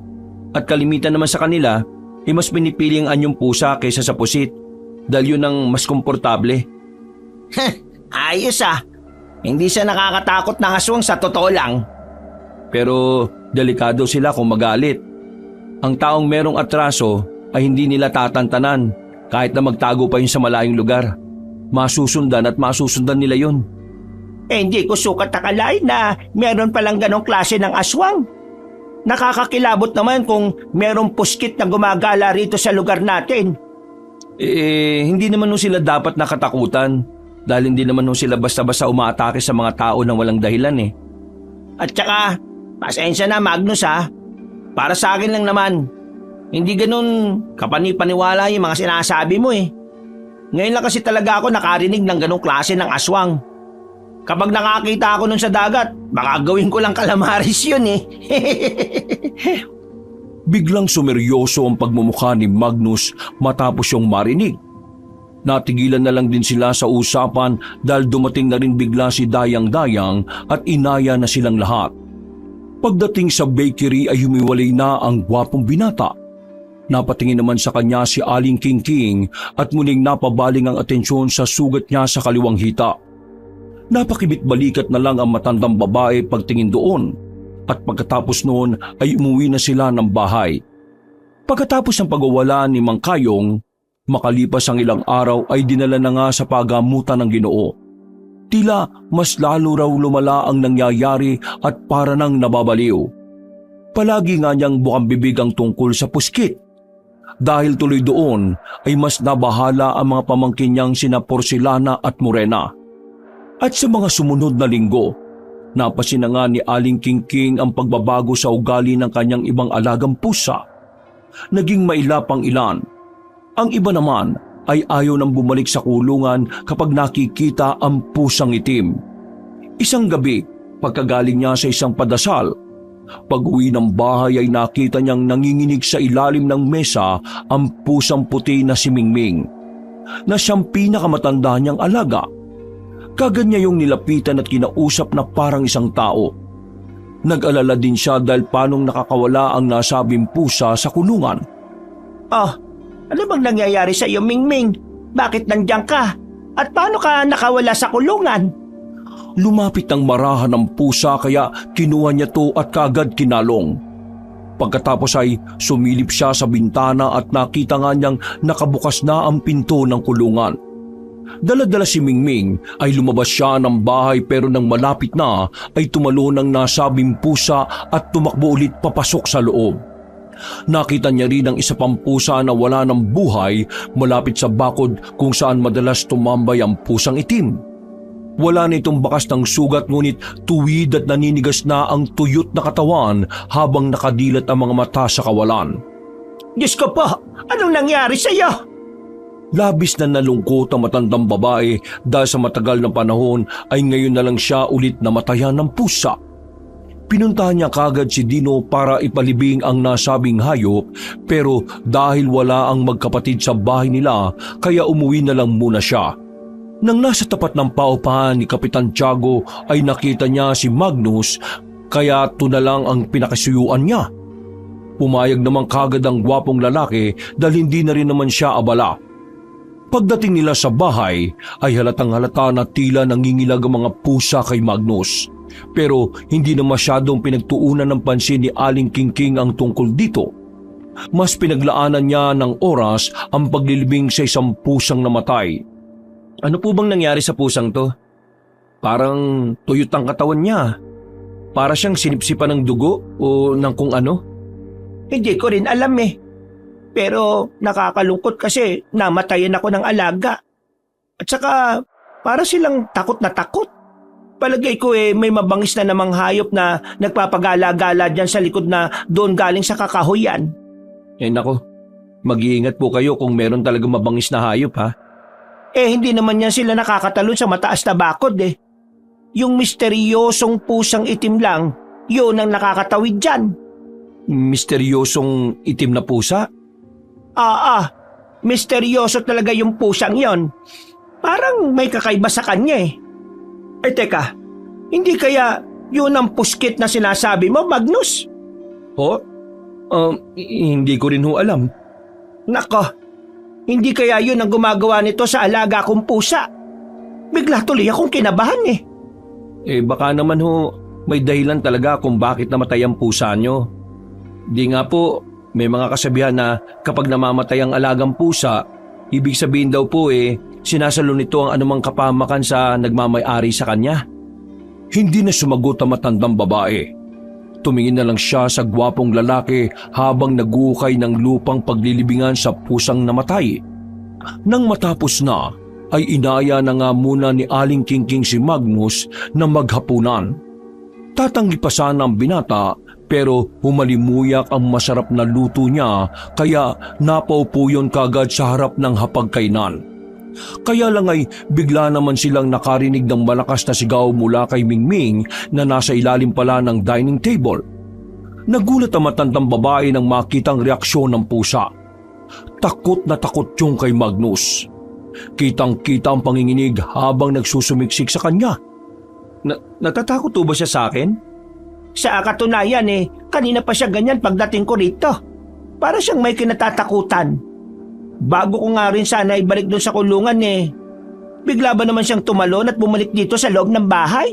Speaker 1: At kalimitan naman sa kanila, mas pinipili ang anyong pusa kaysa sa pusit. Dahil yun ang mas komportable.
Speaker 2: Ayos Hindi siya nakakatakot ng aswang sa totoo lang.
Speaker 1: Pero delikado sila kung magalit. Ang taong merong atraso ay hindi nila tatantanan kahit na magtago pa yun sa malayong lugar. Masusundan at masusundan nila yun.
Speaker 2: Hindi ko sukat akalain na meron palang ganong klase ng aswang. Nakakakilabot naman kung merong puskit na gumagala rito sa lugar natin.
Speaker 1: Hindi naman sila dapat nakatakutan dahil hindi naman sila basta-basta umaatake sa mga tao nang walang dahilan eh.
Speaker 2: At saka, pasensya na Magnus Para sa akin lang naman, hindi ganun kapani-paniwala yung mga sinasabi mo eh. Ngayon lang kasi talaga ako nakarinig ng ganong klase ng aswang. Kapag nakakita ako nun sa dagat, baka gawin ko lang kalamaris yun eh.
Speaker 1: Biglang sumeryoso ang pagmumukha ni Magnus matapos yung marinig. Natigilan na lang din sila sa usapan dahil dumating na rin bigla si Dayang-Dayang at inaya na silang lahat. Pagdating sa bakery ay humiwalay na ang gwapong binata. Napatingin naman sa kanya si Aling Kingking at muling napabaling ang atensyon sa sugat niya sa kaliwang hita. Napakibit-balikat na lang ang matandang babae pagtingin doon at pagkatapos noon ay umuwi na sila ng bahay. Pagkatapos ng pagwawala ni Mang Kayong, makalipas ang ilang araw ay dinala na nga sa pagamutan ng Ginoo. Tila mas lalo raw lumala ang nangyayari at para nang nababaliw. Palagi nga niyang bukang bibig ang tungkol sa puskit. Dahil tuloy doon ay mas nabahala ang mga pamangkin niyang sina Porcelana at Morena. At sa mga sumunod na linggo, napasin na nga ni Aling Kingking ang pagbabago sa ugali ng kanyang ibang alagang pusa. Naging mailapang ilan. Ang iba naman ay ayaw nang bumalik sa kulungan kapag nakikita ang pusang itim. Isang gabi, pagkagaling niya sa isang padasal, pag-uwi ng bahay ay nakita niyang nanginginig sa ilalim ng mesa ang pusang puti na si Mingming. na siyang pinakamatanda niyang alaga. Kagad niya yung nilapitan at kinausap na parang isang tao. Nag-alala din siya dahil paanong nakakawala ang nasabing pusa sa kulungan.
Speaker 2: Oh, ano bang nangyayari sa iyo, Mingming? Bakit nandiyan ka? At paano ka nakawala sa kulungan?
Speaker 1: Lumapit ang marahan ng pusa kaya kinuha niya to at kagad kinalong. Pagkatapos ay sumilip siya sa bintana at nakita nga niyang nakabukas na ang pinto ng kulungan. Dala-dala si Mingming ay lumabas siya ng bahay pero nang malapit na ay tumalon ang nasabing pusa at tumakbo ulit papasok sa loob. Nakita niya rin ang isa pang pusa na wala ng buhay malapit sa bakod kung saan madalas tumambay ang pusang itim. Wala na itong bakas ng sugat ngunit tuwid at naninigas na ang tuyot na katawan habang nakadilat ang mga mata sa kawalan.
Speaker 2: Diyos ko po, anong nangyari sa iyo?
Speaker 1: Labis na nalungkot ang matandang babae dahil sa matagal na panahon ay ngayon na lang siya ulit namatayan ng pusa. Pinuntahan niya kagad si Dino para ipalibing ang nasabing hayop pero dahil wala ang magkapatid sa bahay nila kaya umuwi na lang muna siya. Nang nasa tapat ng paupahan ni Kapitan Tiago ay nakita niya si Magnus kaya ito na lang ang pinakasuyuan niya. Pumayag naman kagad ang gwapong lalaki dahil hindi na rin naman siya abala. Pagdating nila sa bahay ay halatang halata na tila nangingilag ang mga pusa kay Magnus. Pero hindi na masyadong pinagtuunan ng pansin ni Aling Kingking ang tungkol dito. Mas pinaglaanan niya ng oras ang paglilibing sa isang pusang namatay. Ano po bang nangyari sa pusang to? Parang tuyot ang katawan niya. Para siyang sinipsipan ng dugo o ng kung ano.
Speaker 2: Hindi ko rin alam eh. Pero nakakalungkot kasi namatayan ako ng alaga. At saka para silang takot na takot. Palagay ko may mabangis na namang hayop na nagpapagala-gala dyan sa likod na doon galing sa kakahuyan.
Speaker 1: Nako, mag-iingat po kayo kung meron talaga mabangis na hayop ha.
Speaker 2: Hindi naman yan sila nakakatalon sa mataas na bakod eh. Yung misteryosong pusang itim lang, yun ang nakakatawid dyan.
Speaker 1: Misteryosong itim na pusa?
Speaker 2: Misteryoso talaga yung pusang yon. Parang may kakaiba sa kanya eh. Teka, hindi kaya yun ang puskit na sinasabi mo, Magnus?
Speaker 1: Hindi ko rin ho alam.
Speaker 2: Nako, hindi kaya yun ang gumagawa nito sa alaga kong pusa. Bigla tuloy akong kinabahan eh.
Speaker 1: Baka naman ho, may dahilan talaga kung bakit namatay ang pusa nyo. Di nga po, may mga kasabihan na kapag namamatay ang alagang pusa, ibig sabihin daw po sinasalo nito ang anumang kapahamakan sa nagmamay-ari sa kanya. Hindi na sumagot ang matandang babae. Tumingin na lang siya sa gwapong lalaki habang naguhukay ng lupang paglilibingan sa pusang namatay. Nang matapos na, ay inaya na nga muna ni Aling Kingking si Magnus na maghapunan. Tatanggi pa sana ang binata pero humalimuyak ang masarap na luto niya kaya napaupo yun kagad sa harap ng hapagkainan. Kaya lang ay bigla naman silang nakarinig ng malakas na sigaw mula kay Mingming na nasa ilalim pala ng dining table. Nagulat ang matandang babae nang makitang reaksyon ng pusa. Takot na takot yung kay Magnus. Kitang-kita ang panginginig habang nagsusumiksik sa kanya. Natatakot ba siya sa akin?
Speaker 2: Sa katunayan kanina pa siya ganyan pagdating ko rito. Para siyang may kinatatakutan. Bago ko nga rin sana ibalik doon sa kulungan bigla ba naman siyang tumalon at bumalik dito sa loob ng bahay?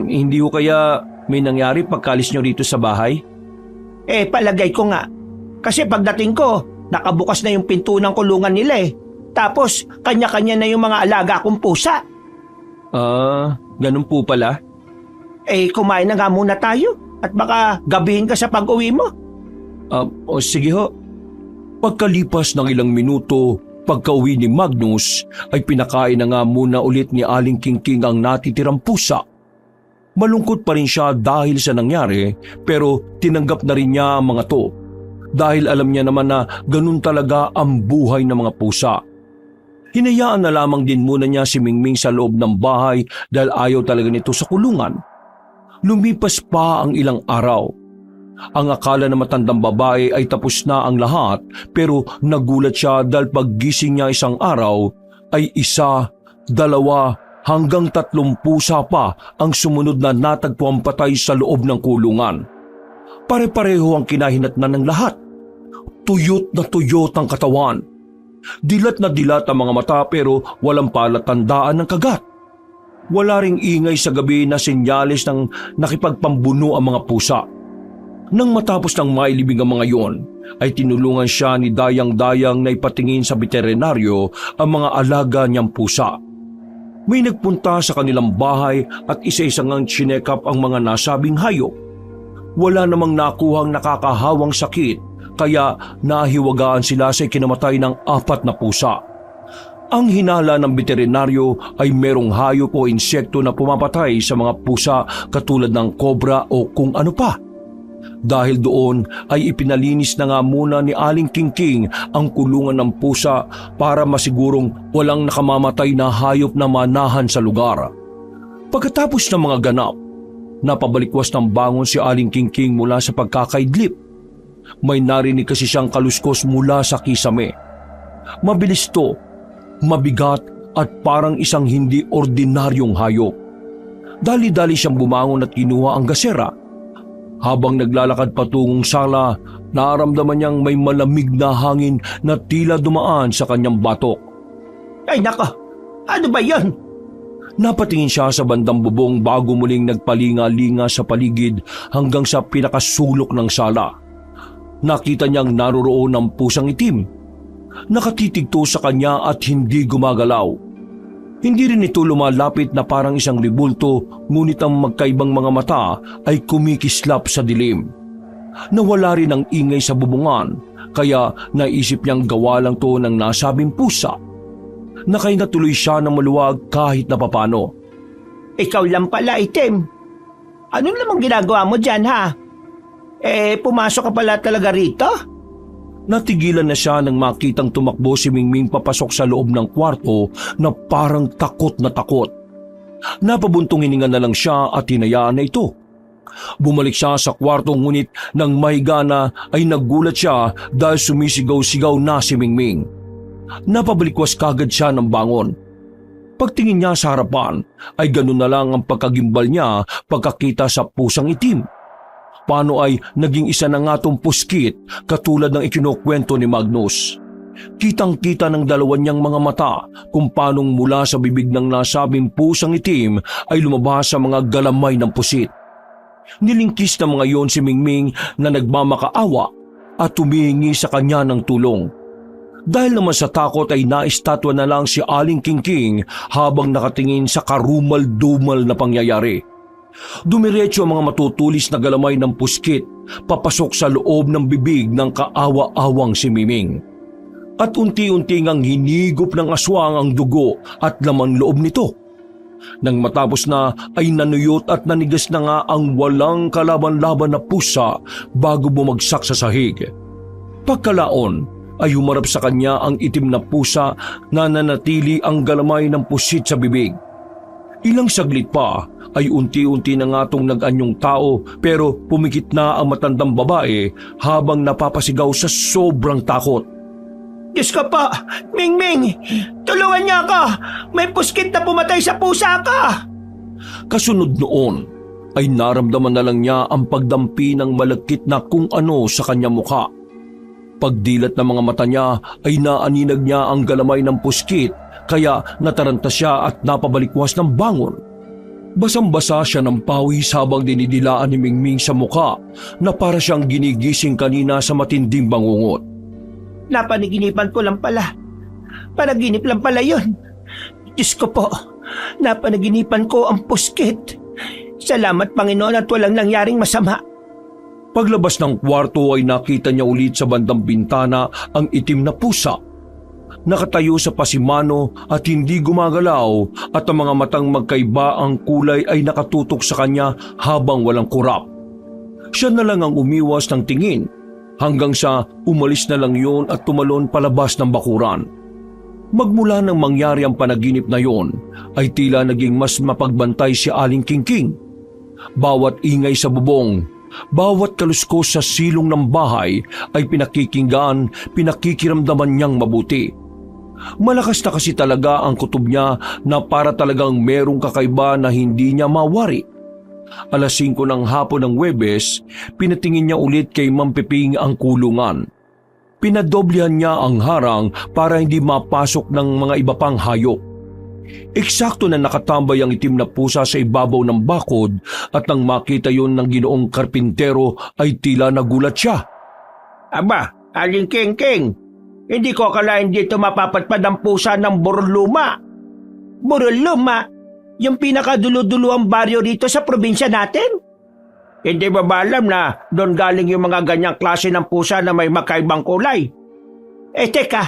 Speaker 1: Hindi ko kaya may nangyari pagkalis niyo rito sa bahay?
Speaker 2: Palagay ko nga. Kasi pagdating ko, nakabukas na yung pinto ng kulungan nila Tapos, kanya-kanya na yung mga alaga kong pusa.
Speaker 1: Ganun po pala?
Speaker 2: Kumain na nga muna tayo at baka gabihin ka sa pag-uwi mo.
Speaker 1: Sige ho. Pagkalipas ng ilang minuto, pagka-uwi ni Magnus, ay pinakain na nga muna ulit ni Aling Kingking ang natitirang pusa. Malungkot pa rin siya dahil sa nangyari, pero tinanggap na rin niya ang mga to. Dahil alam niya naman na ganun talaga ang buhay ng mga pusa. Hinayaan na lamang din muna niya si Mingming sa loob ng bahay dahil ayaw talaga nito sa kulungan. Lumipas pa ang ilang araw. Ang akala na matandang babae ay tapos na ang lahat, pero nagulat siya dahil paggising niya isang araw ay 1, 2 hanggang 3 pusa pa ang sumunod na natagpuang patay sa loob ng kulungan. Pare-pareho ang kinahinatnan ng lahat. Tuyot na tuyot ang katawan. Dilat na dilat ang mga mata pero walang palatandaan ng kagat. Wala ring ingay sa gabi na senyales ng nakipagpambuno ang mga pusa. Nang matapos ng mailibing ang mga iyon, ay tinulungan siya ni Dayang-Dayang na ipatingin sa veterinaryo ang mga alaga niyang pusa. May nagpunta sa kanilang bahay at isa-isang ang chinek-up ang mga nasabing hayop. Wala namang nakuhang nakakahawang sakit kaya nahiwagaan sila sa ikinamatay ng 4 na pusa. Ang hinala ng veterinaryo ay merong hayop o insekto na pumapatay sa mga pusa katulad ng kobra o kung ano pa. Dahil doon ay ipinalinis na nga muna ni Aling Kingking ang kulungan ng pusa para masigurong walang nakamamatay na hayop na manahan sa lugar. Pagkatapos ng mga ganap, napabalikwas ng bangon si Aling Kingking mula sa pagkakaidlip. May narinig kasi siyang kaluskos mula sa kisame. Mabilis to, mabigat at parang isang hindi ordinaryong hayop. Dali-dali siyang bumangon at kinuha ang gasera. Habang naglalakad patungong sala, naramdaman niyang may malamig na hangin na tila dumaan sa kanyang batok.
Speaker 2: Ay nako, ano ba yon?
Speaker 1: Napatingin siya sa bandang bubong bago muling nagpalinga-linga sa paligid hanggang sa pinakasulok ng sala. Nakita niyang naroroon ang pusang itim. Nakatitigto sa kanya at hindi gumagalaw. Hindi rin ito lumalapit na parang isang ribulto, ngunit ang magkaibang mga mata ay kumikislap sa dilim. Nawala rin ang ingay sa bubungan, kaya naisip niyang gawa lang to ng nasabing pusa. Nakahinga tuloy siya ng maluwag kahit na papano.
Speaker 2: Ikaw lang pala, Itim. Anong namang ginagawa mo dyan, ha? Pumasok ka pala talaga rito?
Speaker 1: Natigilan na siya nang makitang tumakbo si Mingming papasok sa loob ng kwarto na parang takot na takot. Napabuntong hininga na lang siya at hinayaan na ito. Bumalik siya sa kwarto ngunit nang mahiga na ay nagulat siya dahil sumisigaw-sigaw na si Mingming. Napabalikwas kagad siya ng bangon. Pagtingin niya sa harapan ay ganun na lang ang pagkagimbal niya pagkakita sa pusang itim. Paano ay naging isa na nga tong puskit katulad ng ikinukwento ni Magnus. Kitang-kita ng dalawa niyang mga mata kung paanong mula sa bibig ng nasabing pusang itim ay lumabas sa mga galamay ng pusit. Nilingkis na mga yon si Mingming na nagmamakaawa at tumihingi sa kanya ng tulong. Dahil naman sa takot ay naistatwa na lang si Aling Kingking habang nakatingin sa karumal-dumal na pangyayari. Dumiretso ang mga matutulis na galamay ng puskit papasok sa loob ng bibig ng kaawa-awang si Miming. At unti-unti ngang hinigop ng aswang ang dugo at laman loob nito. Nang matapos na ay nanuyot at nanigas na nga ang walang kalaban-laban na pusa bago bumagsak sa sahig. Pagkalaon ay humarap sa kanya ang itim na pusa na nanatili ang galamay ng pusit sa bibig. Ilang saglit pa ay unti-unti na nga tong nag-anyong tao pero pumikit na ang matandang babae habang napapasigaw sa sobrang takot.
Speaker 2: Diyos ko po, Mingming! Tulungan niya ako! May puskit na pumatay sa pusa ka!
Speaker 1: Kasunod noon ay naramdaman na lang niya ang pagdampi ng malagkit na kung ano sa kanyang mukha. Pagdilat ng mga mata niya ay naaninag niya ang galamay ng puskit kaya nataranta siya at napabalikwas ng bangon. Basang-basa siya ng pawis habang dinidilaan ni Mingming sa mukha na para siyang ginigising kanina sa matinding bangungot.
Speaker 2: Napanaginipan ko lang pala. Panaginip lang pala yun. Diyos ko po, napanaginipan ko ang puskit. Salamat Panginoon at walang nangyaring masama.
Speaker 1: Paglabas ng kwarto ay nakita niya ulit sa bandang bintana ang itim na pusa. Nakatayo sa pasimano at hindi gumagalaw at ang mga matang magkaiba ang kulay ay nakatutok sa kanya habang walang kurap. Siya na lang ang umiwas ng tingin hanggang sa umalis na lang yun at tumalon palabas ng bakuran. Magmula nang mangyari ang panaginip na yon ay tila naging mas mapagbantay si Aling Kingking. Bawat ingay sa bubong Bawat kaluskos sa silong ng bahay ay pinakikinggan, pinakikiramdaman niyang mabuti. Malakas na kasi talaga ang kutob niya na para talagang merong kakaiba na hindi niya mawari. Alas 5 ng hapon ng Huwebes, pinatingin niya ulit kay Ma'am Piping ang kulungan. Pinadoblihan niya ang harang para hindi mapasok ng mga iba pang hayop. Eksakto na nakatambay ang itim na pusa sa ibabaw ng bakod at nang makita yon ng Ginoong Karpintero ay tila nagulat siya.
Speaker 2: Aba, Aling King, hindi ko akalain dito mapapatpad ang pusa ng Boroluma. Boroluma? Yung pinakadulo-dulo ang baryo rito sa probinsya natin? Hindi ba alam na doon galing yung mga ganyang klase ng pusa na may makaibang kulay? Teka,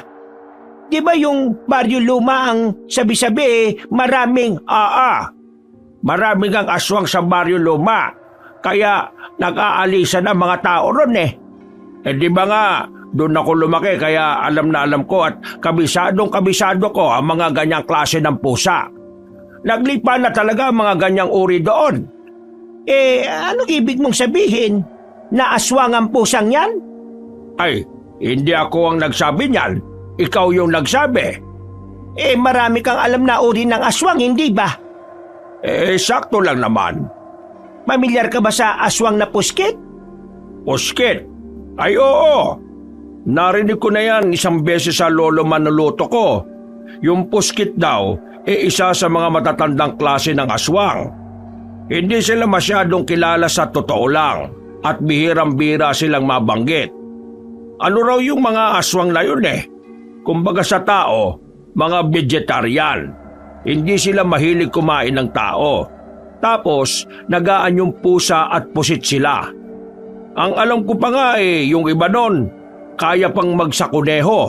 Speaker 2: di ba yung baryo luma ang sabi-sabi maraming maraming ang aswang sa baryo luma, kaya nag-aalisa na mga tao ron eh. Di ba nga, doon ako lumaki kaya alam na alam ko at kabisadong-kabisado ko ang mga ganyang klase ng pusa. Naglipa na talaga ang mga ganyang uri doon. Anong ibig mong sabihin? Na aswang ang pusang yan? Ay, hindi ako ang nagsabi niyan. Ikaw yung nagsabi. Marami kang alam na uri ng aswang, hindi ba? Sakto lang naman. Pamilyar ka ba sa aswang na puskit? Puskit? Ay oo. Narinig ko na yan isang beses sa lolo manuluto ko. Yung puskit daw, isa sa mga matatandang klase ng aswang. Hindi sila masyadong kilala sa totoo lang at bihirang-bihira silang mabanggit. Ano raw yung mga aswang na yun eh? Kumbaga sa tao, mga vegetarian. Hindi sila mahilig kumain ng tao. Tapos, nagaan yung pusa at pusit sila. Ang alam ko pa nga yung iba nun, kaya pang magsakuneho.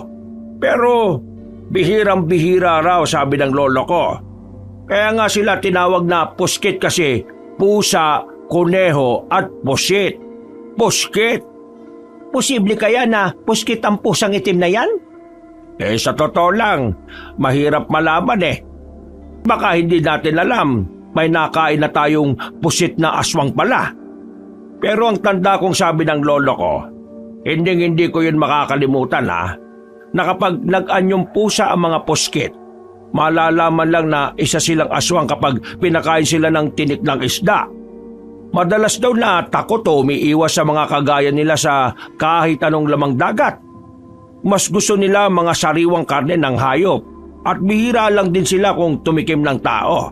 Speaker 2: Pero, bihirang-bihira raw sabi ng lolo ko. Kaya nga sila tinawag na puskit kasi pusa, kuneho at pusit. Puskit. Posible kaya na puskit ang pusang itim na yan? Sa totoo lang, mahirap malaman eh. Baka hindi natin alam, may nakain na tayong pusit na aswang pala. Pero ang tanda kong sabi ng lolo ko, hindi ko yun makakalimutan na kapag nag-anyong pusa ang mga puskit, malalaman lang na isa silang aswang kapag pinakain sila ng tinik ng isda. Madalas daw na takot o umiiwas sa mga kagaya nila sa kahit anong lamang dagat. Mas gusto nila mga sariwang karne ng hayop at bihira lang din sila kung tumikim ng tao.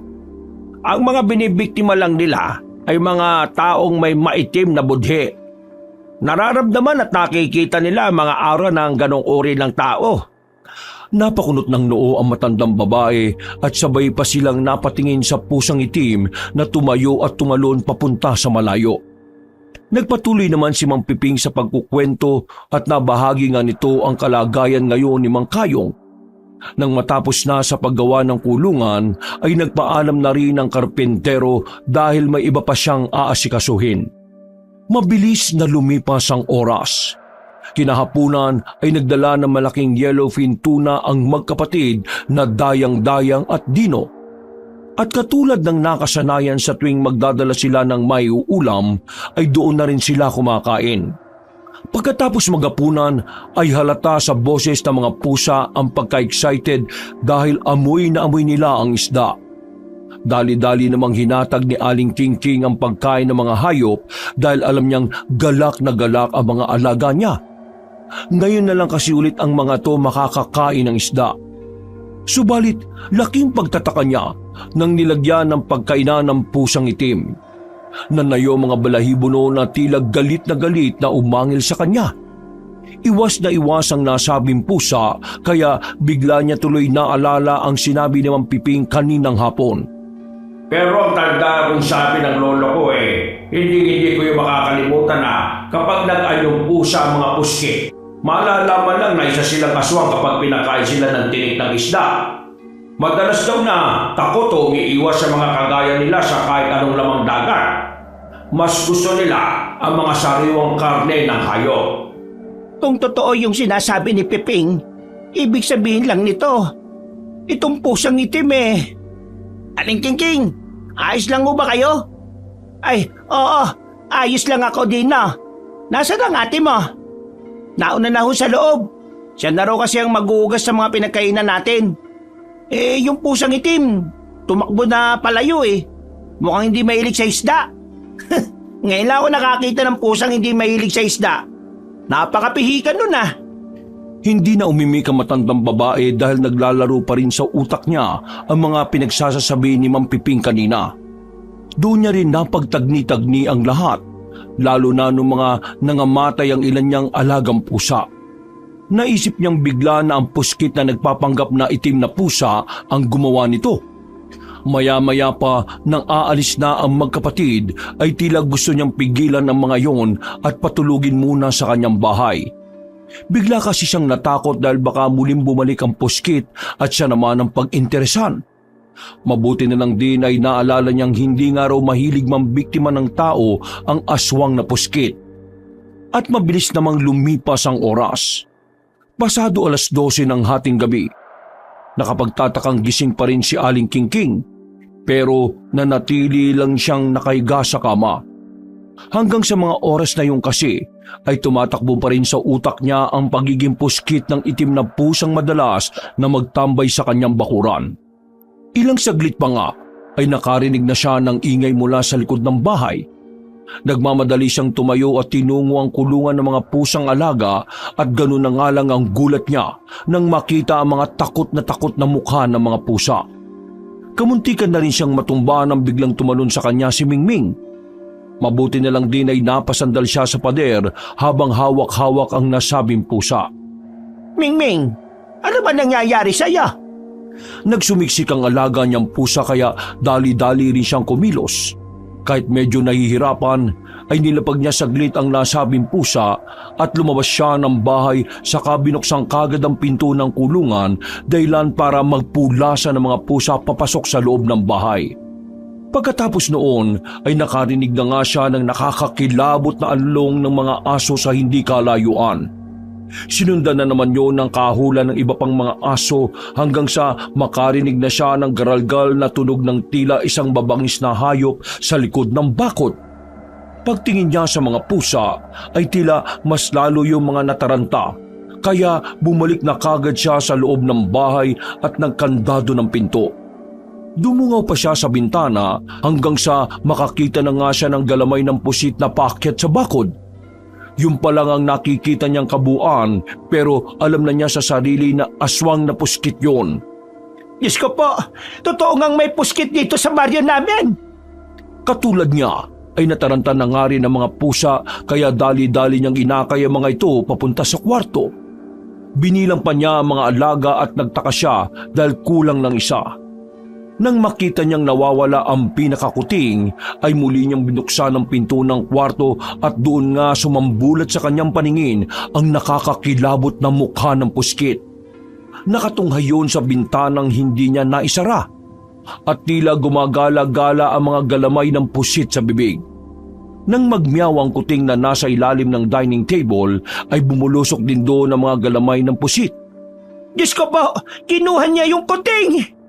Speaker 2: Ang mga binibiktima lang nila ay mga taong may maitim na budhi. Nararamdaman at nakikita nila mga aura ng ganong uri ng tao.
Speaker 1: Napakunot ng noo ang matandang babae at sabay pa silang napatingin sa pusang itim na tumayo at tumalon papunta sa malayo. Nagpatuloy naman si Mang Piping sa pagkukwento at nabahagi nga nito ang kalagayan ngayon ni Mang Kayong. Nang matapos na sa paggawa ng kulungan ay nagpaalam na rin ang karpintero dahil may iba pa siyang aasikasuhin. Mabilis na lumipas ang oras. Kinahapunan ay nagdala ng malaking yellowfin tuna ang magkapatid na Dayang-Dayang at Dino. At katulad ng nakasanayan sa tuwing magdadala sila ng may uulam, ay doon na rin sila kumakain. Pagkatapos magapunan ay halata sa boses ng mga pusa ang pagka-excited dahil amoy na amoy nila ang isda. Dali-dali namang hinatag ni Aling King ang pagkain ng mga hayop dahil alam niyang galak na galak ang mga alaga niya. Ngayon na lang kasi ulit ang mga to makakakain ng isda. Subalit, laking pagtataka niya nang nilagyan ng pagkainan ng pusang itim. Nanayo mga balahibo noon na tila galit na umangil sa kanya. Iwas na iwas ang nasabing pusa kaya bigla niya tuloy naalala ang sinabi ni Mang Piping kaninang hapon.
Speaker 2: Pero ang tanda kong sabi ng lolo ko hindi ko yung makakalimutan na kapag nag-anyong pusa ang mga puski, malalaman lang na isa silang aswang kapag pinakain sila ng tinik ng isda. Madalas daw na takot o umiiwas sa mga kagaya nila sa kahit anong lamang dagat. Mas gusto nila ang mga sariwang karne ng hayop. Kung totoo yung sinasabi ni Piping, ibig sabihin lang nito, itong pusang itim Aling King, ayos lang mo ba kayo? Ay, oo, Ayos lang ako din na. Nasaan ang ate mo? Nauna na ho sa loob. Siya na raw kasi ang maghuhugas sa mga pinagkainan natin. Yung pusang itim, tumakbo na palayo eh. Mukhang hindi mahilig sa isda. Ngayon lang ako nakakita ng pusang hindi mahilig sa isda. Napakapihikan nun ah.
Speaker 1: Hindi na umimik ang matandang babae dahil naglalaro pa rin sa utak niya ang mga pinagsasasabi ni Mang Piping kanina. Doon niya rin napagtagni-tagni ang lahat, lalo na nung mga nangamatay ang ilan niyang alagang pusa. Naisip niyang bigla na ang puskit na nagpapanggap na itim na pusa ang gumawa nito. Maya-maya pa nang aalis na ang magkapatid ay tila gusto niyang pigilan ang mga yon at patulugin muna sa kanyang bahay. Bigla kasi siyang natakot dahil baka muling bumalik ang puskit at siya naman ang pag-interesan. Mabuti na lang din ay naalala niyang hindi nga raw mahilig mambiktima ng tao ang aswang na puskit. At mabilis namang lumipas ang oras. Pasado 12:00 ng hating gabi. Nakapagtatakang gising pa rin si Aling Kingking, pero nanatili lang siyang nakahiga sa kama. Hanggang sa mga oras na yun kasi ay tumatakbo pa rin sa utak niya ang pagiging puskit ng itim na pusang madalas na magtambay sa kanyang bakuran. Ilang saglit pa nga ay nakarinig na siya ng ingay mula sa likod ng bahay. Nagmamadali siyang tumayo at tinungo ang kulungan ng mga pusang alaga at ganun na nga lang ang gulat niya nang makita ang mga takot na mukha ng mga pusa. Kamuntikan na rin siyang matumba nang biglang tumalon sa kanya si Mingming. Mabuti na lang din ay napasandal siya sa pader habang hawak-hawak ang nasabing pusa.
Speaker 2: Mingming, ano ba nangyayari sa'yo?
Speaker 1: Nagsumiksik ang alaga niyang pusa kaya dali-dali rin siyang kumilos. Kahit medyo nahihirapan ay nilapag niya saglit ang nasabing pusa at lumabas siya ng bahay saka binuksan kagad ang pinto ng kulungan dahilan para magpulasa ng mga pusa papasok sa loob ng bahay. Pagkatapos noon ay nakarinig na nga siya ng nakakakilabot na along ng mga aso sa hindi kalayuan. Sinundan na naman yon ng kahulan ng iba pang mga aso hanggang sa makarinig na siya ng garalgal na tunog ng tila isang babangis na hayop sa likod ng bakod. Pagtingin niya sa mga pusa ay tila mas lalo yung mga nataranta, kaya bumalik na kagad siya sa loob ng bahay at nagkandado ng pinto. Dumungaw pa siya sa bintana hanggang sa makakita na nga siya ng galamay ng pusit na paakyat sa bakod. Yung pa lang ang nakikita niyang kabuuan pero alam na niya sa sarili na aswang na puskit yon.
Speaker 2: Diyos ko po, totoo ngang may puskit dito sa baryo namin.
Speaker 1: Katulad niya ay nataranta na nga rin ang mga pusa kaya dali-dali niyang inakay ang mga ito papunta sa kwarto. Binilang pa niya ang mga alaga at nagtaka siya dahil kulang ng isa. Nang makita niyang nawawala ang pinakakuting, ay muli niyang binuksan ang pinto ng kwarto at doon nga sumambulat sa kanyang paningin ang nakakakilabot na mukha ng puskit. Nakatunghay yun sa bintanang hindi niya naisara at tila gumagala-gala ang mga galamay ng pusit sa bibig. Nang magmiyaw ang kuting na nasa ilalim ng dining table, ay bumulusok din doon ang mga galamay ng pusit.
Speaker 2: Diyos ko po, kinuha niya yung kuting!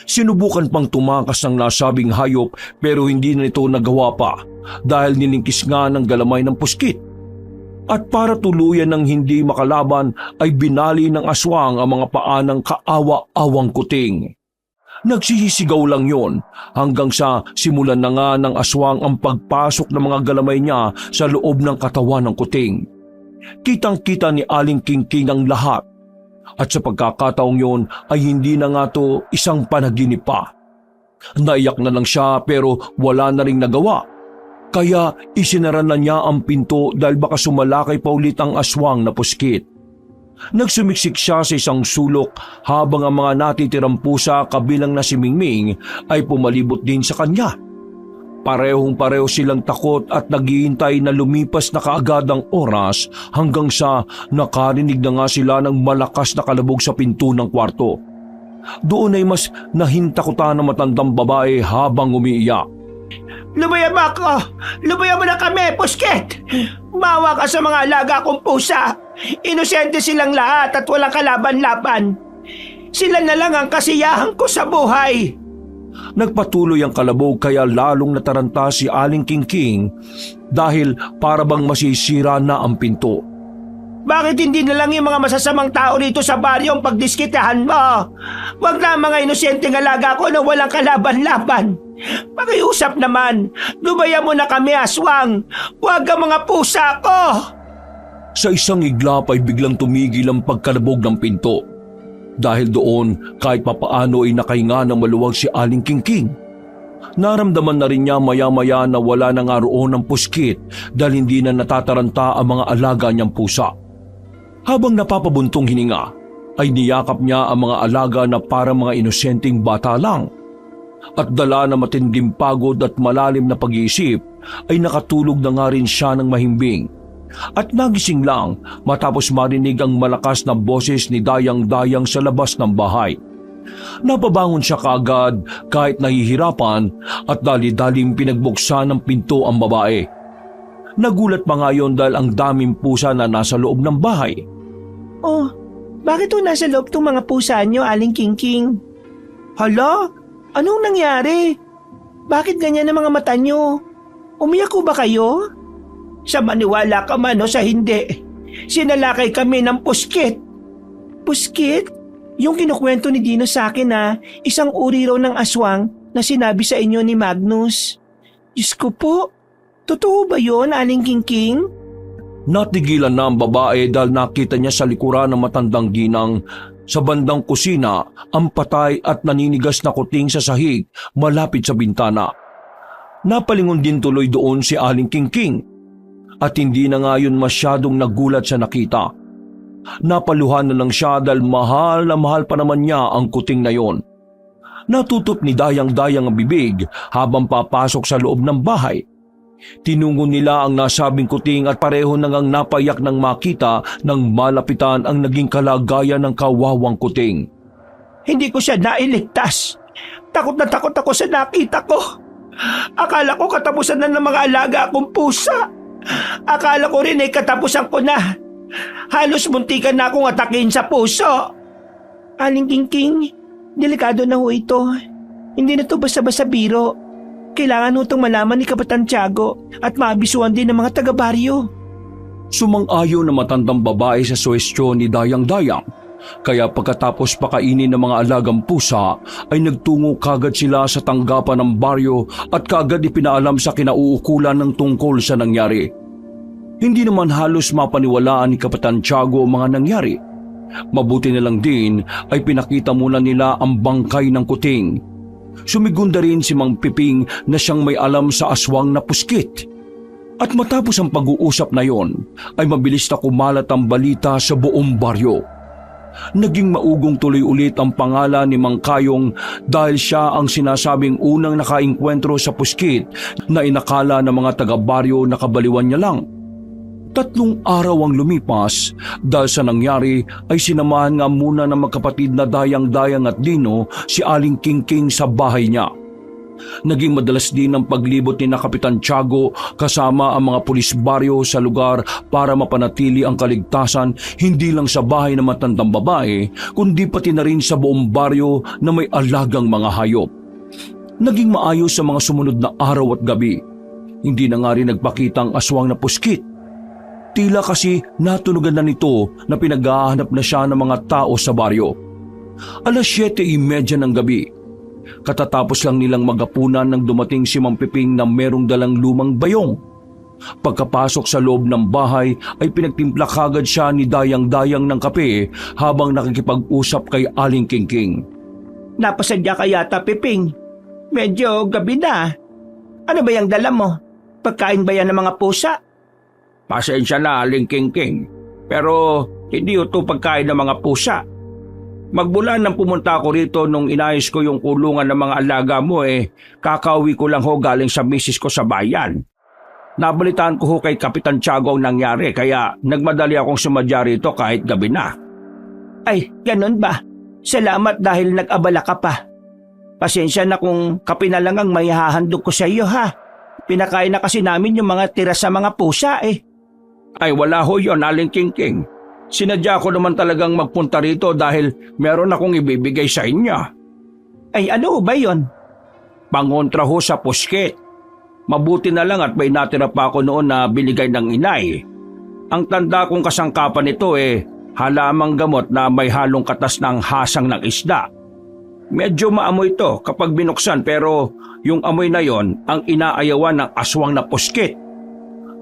Speaker 1: Sinubukan pang tumakas ng nasabing hayop pero hindi na ito nagawa pa dahil nilingkis nga ng galamay ng puskit. At para tuluyan ng hindi makalaban ay binali ng aswang ang mga paa ng kaawa-awang kuting. Nagsisigaw lang yon hanggang sa simulan na nga ng aswang ang pagpasok ng mga galamay niya sa loob ng katawan ng kuting. Kitang-kita ni Aling Kingking ang lahat. At sa pagkakataong yon ay hindi na nga to isang panaginip pa. Naiyak na lang siya pero wala na ring nagawa. Kaya isinara na niya ang pinto dahil baka sumalakay pa ulit ang aswang na puskit. Nagsumiksik siya sa isang sulok habang ang mga natitirang pusa kabilang na si Mingming ay pumalibot din sa kanya. Parehong-pareho silang takot at naghihintay na lumipas na kaagad ang oras hanggang sa nakarinig na nga sila ng malakas na kalabog sa pinto ng kwarto. Doon ay mas nahintakutan ng matandang babae habang umiiyak.
Speaker 2: Lumayan mo ako! Lumayan mo na kami, puskit! Mawa ka sa mga alaga kong pusa! Inosente silang lahat at walang kalaban-laban. Sila na lang ang kasiyahan ko sa buhay.
Speaker 1: Nagpatuloy ang kalabog kaya lalong nataranta si Aling Kingking dahil para bang masisira na ang pinto.
Speaker 2: Bakit hindi na lang yung mga masasamang tao rito sa baryo ang pagdiskitahan mo? Huwag na ang mga inosenteng alaga ko na walang kalaban-laban. Pakiusap naman, lubayan mo na kami, aswang. Huwag ang mga pusa ko.
Speaker 1: Sa isang iglap ay biglang tumigil ang pagkalabog ng pinto. Dahil doon, kahit papaano ay nakahinga ng maluwag si Aling Kingking. Naramdaman na rin niya maya-maya na wala na nga roon ang puskit dahil hindi na natataranta ang mga alaga niyang pusa. Habang napapabuntong hininga, ay niyakap niya ang mga alaga na parang mga inosenteng bata lang. At dala na matinding pagod at malalim na pag-iisip, ay nakatulog na nga rin siya ng mahimbing. At nagising lang matapos marinig ang malakas na boses ni Dayang-Dayang sa labas ng bahay. Napabangon siya kaagad kahit nahihirapan at dali-daling pinagbuksan ng pinto ang babae. Nagulat pa ngayon dahil ang daming pusa na nasa loob ng bahay.
Speaker 2: Oh, bakit nasa loob tong mga pusa niyo, Aling Kingking? Hala, anong nangyari? Bakit ganyan ang mga mata niyo? Umiyak ko ba kayo? Sa maniwala ka man o sa hindi, sinalakay kami ng puskit. Puskit? Yung kinukwento ni Dino sa akin na isang uri raw ng aswang na sinabi sa inyo ni Magnus. Diyos ko po, totoo ba yun, Aling Kingking?
Speaker 1: Natigilan na ang babae dahil nakita niya sa likuran ng matandang ginang sa bandang kusina ang patay at naninigas na kuting sa sahig malapit sa bintana. Napalingon din tuloy doon si Aling Kingking. At hindi na nga yun masyadong nagulat sa nakita. Napaluhan na lang siya dahil mahal na mahal pa naman niya ang kuting na yon. Natutop ni Dayang-Dayang ang bibig habang papasok sa loob ng bahay. Tinungo nila ang nasabing kuting at pareho nang napayak nang makita ng malapitan ang naging kalagayan ng kawawang kuting.
Speaker 2: Hindi ko siya nailigtas. Takot na takot ako sa nakita ko. Akala ko katapusan na ng mga alaga akong pusa. Akala ko rin ay katapusan ko na. Halos muntikan na akong atakin sa puso. Aling Kingking, delikado na ho ito. Hindi na to basta-basta biro. Kailangan ho itong malaman ni Kapitan Tiago at maabisuhan din ng mga taga-baryo.
Speaker 1: Sumang-ayon na matandang babae sa suwestyon ni Dayang-Dayang. Kaya pagkatapos pakainin ng mga alagang pusa ay nagtungo kagad sila sa tanggapan ng baryo at kagad ipinaalam sa kinauukulan ng tungkol sa nangyari. Hindi naman halos mapaniwalaan ni Kapitan Tiago ang mga nangyari. Mabuti na lang din ay pinakita muna nila ang bangkay ng kuting. Sumigunda rin si Mang Piping na siyang may alam sa aswang na puskit. At matapos ang pag-uusap na yon ay mabilis na kumalat ang balita sa buong baryo. Naging maugong tuloy ulit ang pangalan ni Mang Kayong dahil siya ang sinasabing unang nakainkwentro sa puskit na inakala ng mga taga-baryo na kabaliwan niya lang. 3 araw ang lumipas dahil sa nangyari ay sinamahan nga muna ng magkapatid na Dayang-Dayang at Dino si Aling Kingking sa bahay niya. Naging madalas din ang paglibot ni na Kapitan Tiago kasama ang mga pulis baryo sa lugar para mapanatili ang kaligtasan hindi lang sa bahay ng matandang babae kundi pati na rin sa buong baryo na may alagang mga hayop. Naging maayos sa mga sumunod na araw at gabi. Hindi na nga rin nagpakita ang aswang na puskit. Tila kasi natunugan na nito na pinaghahanap na siya ng mga tao sa baryo. 7:30 ng gabi. Katatapos lang nilang magapunan nang dumating si Mang Piping na merong dalang lumang bayong. Pagkapasok sa loob ng bahay ay pinagtimpla kagad siya ni Dayang-Dayang ng kape habang nakikipag-usap kay Aling Kingking.
Speaker 2: Napasadya ka yata, Piping. Medyo gabi na. Ano ba yung dala mo? Pagkain ba yan ng mga pusa?
Speaker 3: Pasensya na, Aling Kingking. Pero hindi ito pagkain ng mga pusa. Magmula nang pumunta ako rito nung inayos ko yung kulungan ng mga alaga mo kakauwi ko lang ho galing sa misis ko sa bayan. Nabalitaan ko ho kay Kapitan Tiago ang nangyari kaya nagmadali akong sumadya rito kahit gabi na.
Speaker 2: Ay, ganun ba? Salamat dahil nag-abala ka pa. Pasensya na kung kape na lang ang may hahandog ko sa iyo ha. Pinakain na kasi namin yung mga tira sa mga pusa
Speaker 3: Ay wala ho yun, Aling Kingking. Sinadya ko naman talagang magpunta rito dahil meron akong ibibigay sa inyo.
Speaker 2: Ay ano ba yon?
Speaker 3: pangontra ho sa puskit. Mabuti na lang at may natira pa ako noon na binigay ng inay. Ang tanda kong kasangkapan nito halamang gamot na may halong katas ng hasang ng isda. Medyo maamoy ito kapag binuksan pero yung amoy na yon ang inaayawan ng aswang na puskit.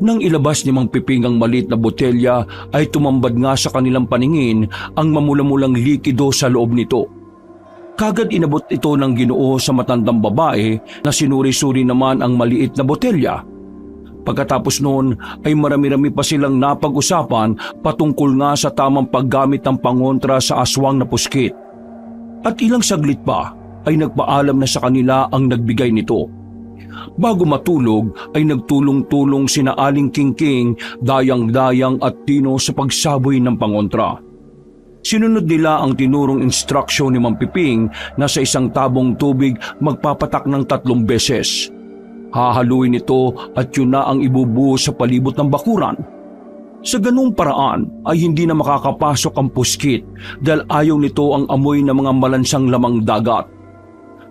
Speaker 3: Nang ilabas ni Mang Piping ang maliit na botelya ay tumambad nga sa kanilang paningin ang mamula-mulang likido sa loob nito. Kagad inabot ito ng Ginoo sa matandang babae na sinuri-suri naman ang maliit na botelya. Pagkatapos noon ay marami-rami pa silang napag-usapan patungkol nga sa tamang paggamit ng pangontra sa aswang na puskit. At ilang saglit pa ay nagpaalam na sa kanila ang nagbigay nito. Bago matulog ay nagtulong-tulong sina Aling Kingking, Dayang-Dayang at Tino sa pagsaboy ng pangontra. Sinunod nila ang tinurong instruksyon ni Mang Piping na sa isang tabong tubig magpapatak ng 3 beses. Hahaluin ito at yun na ang ibubuhos sa palibot ng bakuran. Sa ganung paraan ay hindi na makakapasok ang puskit dahil ayaw nito ang amoy ng mga malansang lamang dagat.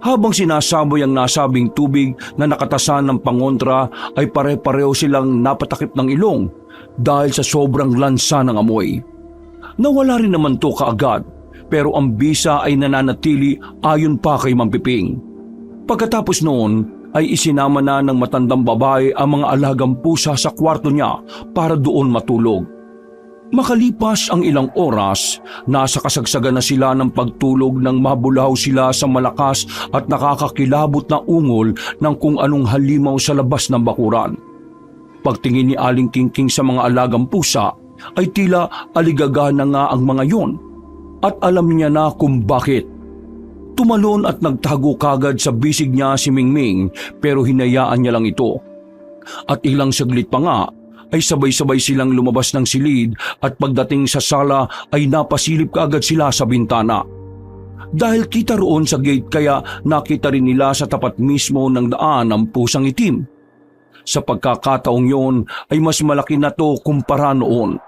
Speaker 3: Habang sinasaboy ang nasabing tubig na nakatasan ng pangontra ay pare-pareho silang napatakip ng ilong dahil sa sobrang lansa ng amoy. Nawala rin naman to kaagad pero ang bisa ay nananatili ayon pa kay Mang Piping. Pagkatapos noon ay isinama na ng matandang babae ang mga alagang pusa sa kwarto niya para doon matulog. Makalipas ang ilang oras, nasa kasagsagan na sila ng pagtulog nang mabulaw sila sa malakas at nakakakilabot na ungol ng kung anong halimaw sa labas ng bakuran. Pagtingin ni Aling Kingking sa mga alagang pusa, ay tila aligaga na nga ang mga yon at alam niya na kung bakit. Tumalon at nagtago kagad sa bisig niya si Mingming pero hinayaan niya lang ito. At ilang saglit pa nga ay sabay-sabay silang lumabas ng silid at pagdating sa sala ay napasilip kaagad sila sa bintana. Dahil kita roon sa gate kaya nakita rin nila sa tapat mismo ng daan ang pusang itim. Sa pagkakataong yon ay mas malaki na to kumpara noon.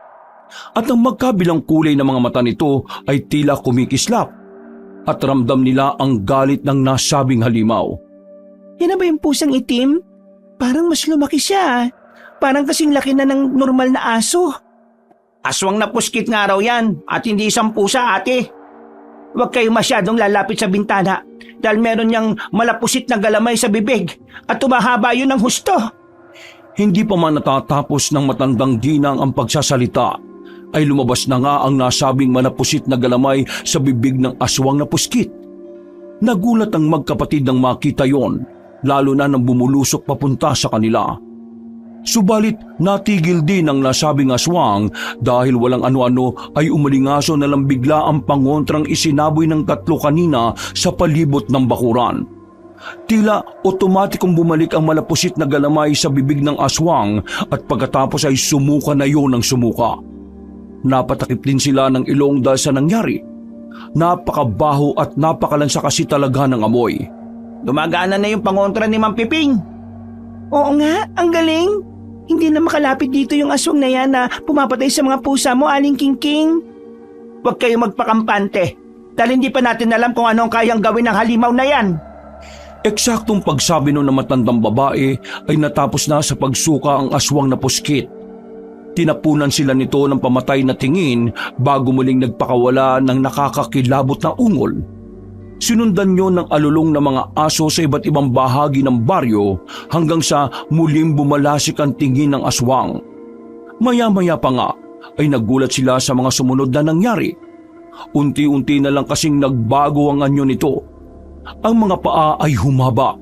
Speaker 3: At ang magkabilang kulay ng mga mata nito ay tila kumikislap at ramdam nila ang galit ng nasabing halimaw.
Speaker 2: Yan na ba yung pusang itim? Parang mas lumaki siya. Parang kasing laki na ng normal na aso.
Speaker 3: Aswang na puskit nga raw yan at hindi isang pusa, ate.
Speaker 2: Huwag kayo masyadong lalapit sa bintana dahil meron niyang malapusit na galamay sa bibig at tumahaba yun ng husto.
Speaker 1: Hindi pa man natatapos ng matandang ginang ang pagsasalita, ay lumabas na nga ang nasabing malapusit na galamay sa bibig ng aswang na puskit. Nagulat ang magkapatid nang makita yon, lalo na nang bumulusok papunta sa kanila. Subalit natigil din ang nasabing aswang dahil walang ano-ano ay umalingaso na lang bigla ang pangontrang isinaboy ng 3 kanina sa palibot ng bakuran. Tila otomatikong bumalik ang malapusit na galamay sa bibig ng aswang at pagkatapos ay sumuka na yon ng sumuka. Napatakip din sila ng ilong dahil sa nangyari. Napakabaho at napakalansa kasi talaga ng amoy.
Speaker 3: Gumagana na yung pangontra ni Mang Piping.
Speaker 2: Oo nga, ang galing. Hindi na makalapit dito yung aswang na yan na pumapatay sa mga pusa mo, Aling Kingking.
Speaker 3: Huwag kayo magpakampante dahil hindi pa natin alam kung anong kayang gawin ng halimaw na yan.
Speaker 1: Eksaktong pagsabi nun ng matandang babae ay natapos na sa pagsuka ang aswang na puskit. Tinapunan sila nito ng pamatay na tingin bago muling nagpakawala ng nakakakilabot na ungol. Sinundan niyo ng alulong na mga aso sa iba't ibang bahagi ng baryo hanggang sa muling bumalasik ang tingin ng aswang. Maya-maya pa nga ay nagulat sila sa mga sumunod na nangyari. Unti-unti na lang kasing nagbago ang anyo nito. Ang mga paa ay humaba.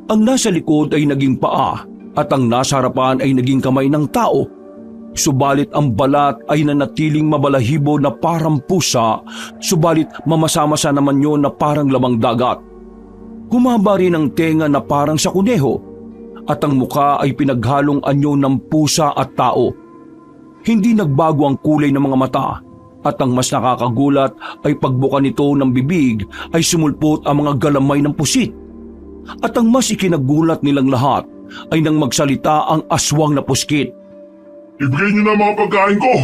Speaker 1: Ang nasa likod ay naging paa at ang nasa harapan ay naging kamay ng tao. Subalit ang balat ay nanatiling mabalahibo na parang pusa, subalit mamasa-masa naman yun na parang lamang dagat. Humaba rin ang tenga na parang sa kuneho at ang muka ay pinaghalong anyo ng pusa at tao. Hindi nagbago ang kulay ng mga mata at ang mas nakakagulat ay pagbuka nito ng bibig ay sumulpot ang mga galamay ng pusit. At ang mas ikinagulat nilang lahat ay nang magsalita ang aswang na puskit.
Speaker 4: Ibigay niyo na ang mga pagkain ko.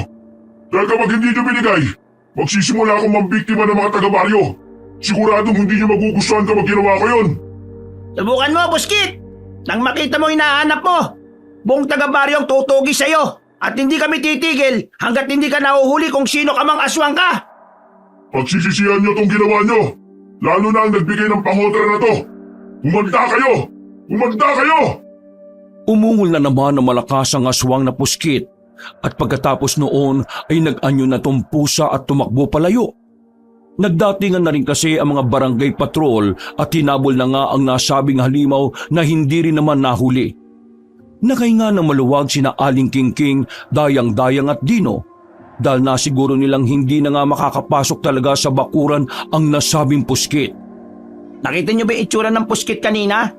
Speaker 4: Dahil kapag hindi niyo binigay, magsisimula akong mambiktima ng mga taga-baryo. Siguradong hindi niyo magugustuhan kapag ginawa ko yun.
Speaker 2: Subukan mo, Buskit! Nang makita mo hinahanap mo, buong taga-baryo ang tutugi sa'yo at hindi kami titigil hanggat hindi ka nahuhuli kung sino ka mang aswang ka!
Speaker 4: Pagsisisihan niyo tong ginawa niyo, lalo na ang nagbigay ng pangotra na to. Umagda kayo! Umagda kayo!
Speaker 1: Umungol na naman ng malakas ang aswang na Puskit at pagkatapos noon ay nag-anyo na tong pusa at tumakbo palayo. Nagdatingan na rin kasi ang mga barangay patrol at hinabol na nga ang nasabing halimaw na hindi rin naman nahuli. Nakahinga ng maluwag sina Aling Kingking, Dayang-Dayang at Dino dahil nasiguro nilang hindi na nga makakapasok talaga sa bakuran ang nasabing Puskit.
Speaker 2: Nakita niyo ba yung itsura ng Puskit kanina?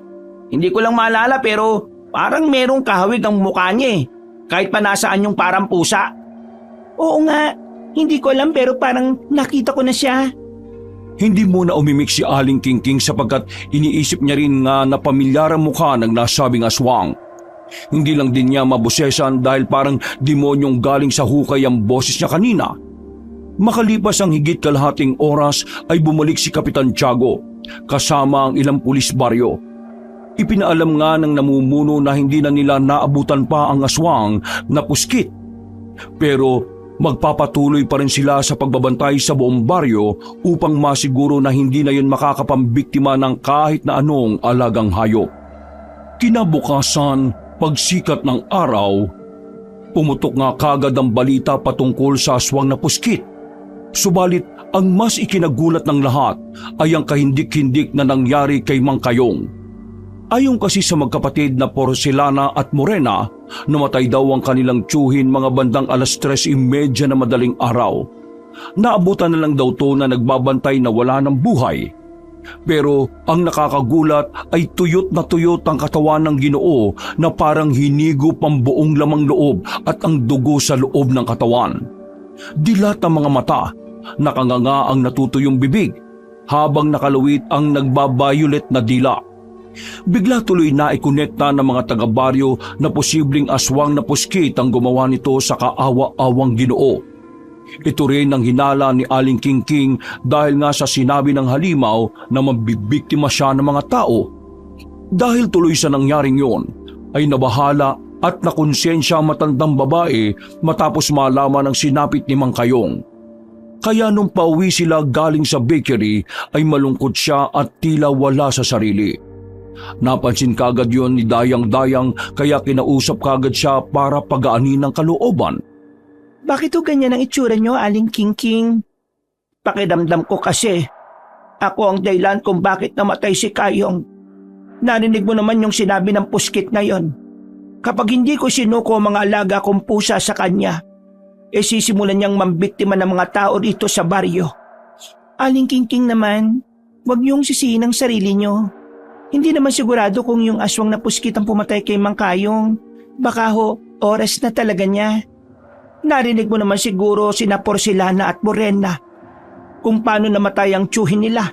Speaker 2: Hindi ko lang maalala pero parang merong kahawig ang mukha niya eh. Kahit pa nasaan yung parang pusa. Oo nga, hindi ko alam pero parang nakita ko na siya.
Speaker 1: Hindi muna umimik si Aling Kingking sapagkat iniisip niya rin nga na pamilyar ang mukha ng nasabing aswang. Hindi lang din niya mabusesan dahil parang demonyong galing sa hukay ang boses niya kanina. Makalipas ang higit kalahating oras ay bumalik si Kapitan Tiago kasama ang ilang pulis baryo. Ipinaalam nga ng namumuno na hindi na nila naabutan pa ang aswang na Puskit. Pero magpapatuloy pa rin sila sa pagbabantay sa buong baryo upang masiguro na hindi na yun makakapambiktima ng kahit na anong alagang hayop. Kinabukasan, pagsikat ng araw, pumutok nga kagad ang balita patungkol sa aswang na Puskit. Subalit ang mas ikinagulat ng lahat ay ang kahindik-hindik na nangyari kay Mang Kayong. Ayon kasi sa magkapatid na Porcelana at Morena, namatay daw ang kanilang tiyuhin mga bandang 3:30 na madaling araw. Naabutan na lang daw to na nagbabantay na wala ng buhay. Pero ang nakakagulat ay tuyot na tuyot ang katawan ng Ginoo na parang hinigop ang buong lamang loob at ang dugo sa loob ng katawan. Dilat ang mga mata, nakanganga ang natutuyong bibig, habang nakalawit ang nagbabayulet na dila. Bigla tuloy na ikonekta ng mga taga-baryo na posibleng aswang na Puskit ang gumawa nito sa kaawa-awang Ginoo. Ito rin ang hinala ni Aling Kingking dahil nga sa sinabi ng halimaw na mabibiktima siya ng mga tao. Dahil tuloy sa nangyaring yon, ay nabahala at nakonsensya ang matandang babae matapos malaman ang sinapit ni Mang Kayong. Kaya nung pauwi sila galing sa bakery ay malungkot siya at tila wala sa sarili. Napansin kagad yon ni Dayang-Dayang kaya kinausap kagad siya para pagaanin ng kalooban.
Speaker 2: Bakit o ganyan ang itsura niyo, Aling Kingking? Pakiramdam ko kasi ako ang dahilan kung bakit namatay si Kayong. Narinig mo naman yung sinabi ng Puskit na yon. Kapag hindi ko sinuko ang mga alaga kong pusa sa kanya, sisimulan niyang mambiktima ng mga tao dito sa baryo. Aling Kingking naman, huwag niyong sisihin ang sarili niyo. Hindi naman sigurado kung yung aswang na Puskit ang pumatay kay Mang Kayong. Baka ho, oras na talaga niya. Narinig mo naman siguro sina Porcelana at Morena kung paano namatay ang tiyuhin nila.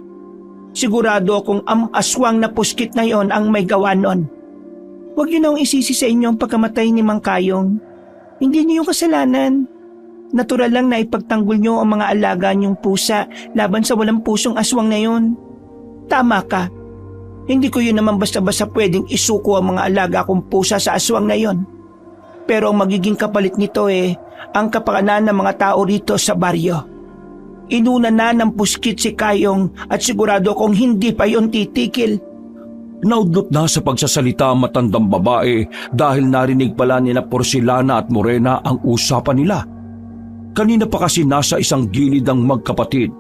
Speaker 2: Sigurado kung ang aswang na Puskit na yon ang may gawa nun. Huwag niyo nang isisi sa inyo ang pagkamatay ni Mang Kayong. Hindi niyo yung kasalanan. Natural lang na ipagtanggol niyo ang mga alaga niyong pusa laban sa walang pusong aswang na yon. Tama ka. Hindi ko yun naman basta-basta pwedeng isuko ang mga alaga kong pusa sa aswang na yon. Pero ang magiging kapalit nito ang kapakanan ng mga tao rito sa baryo. Inuna na ng Puskit si Kayong at sigurado kong hindi pa yon titikil.
Speaker 1: Naudlot na sa pagsasalita ang matandang babae dahil narinig pala nila Porcelana at Morena ang usapan nila. Kanina pa kasi nasa isang gilid ang magkapatid.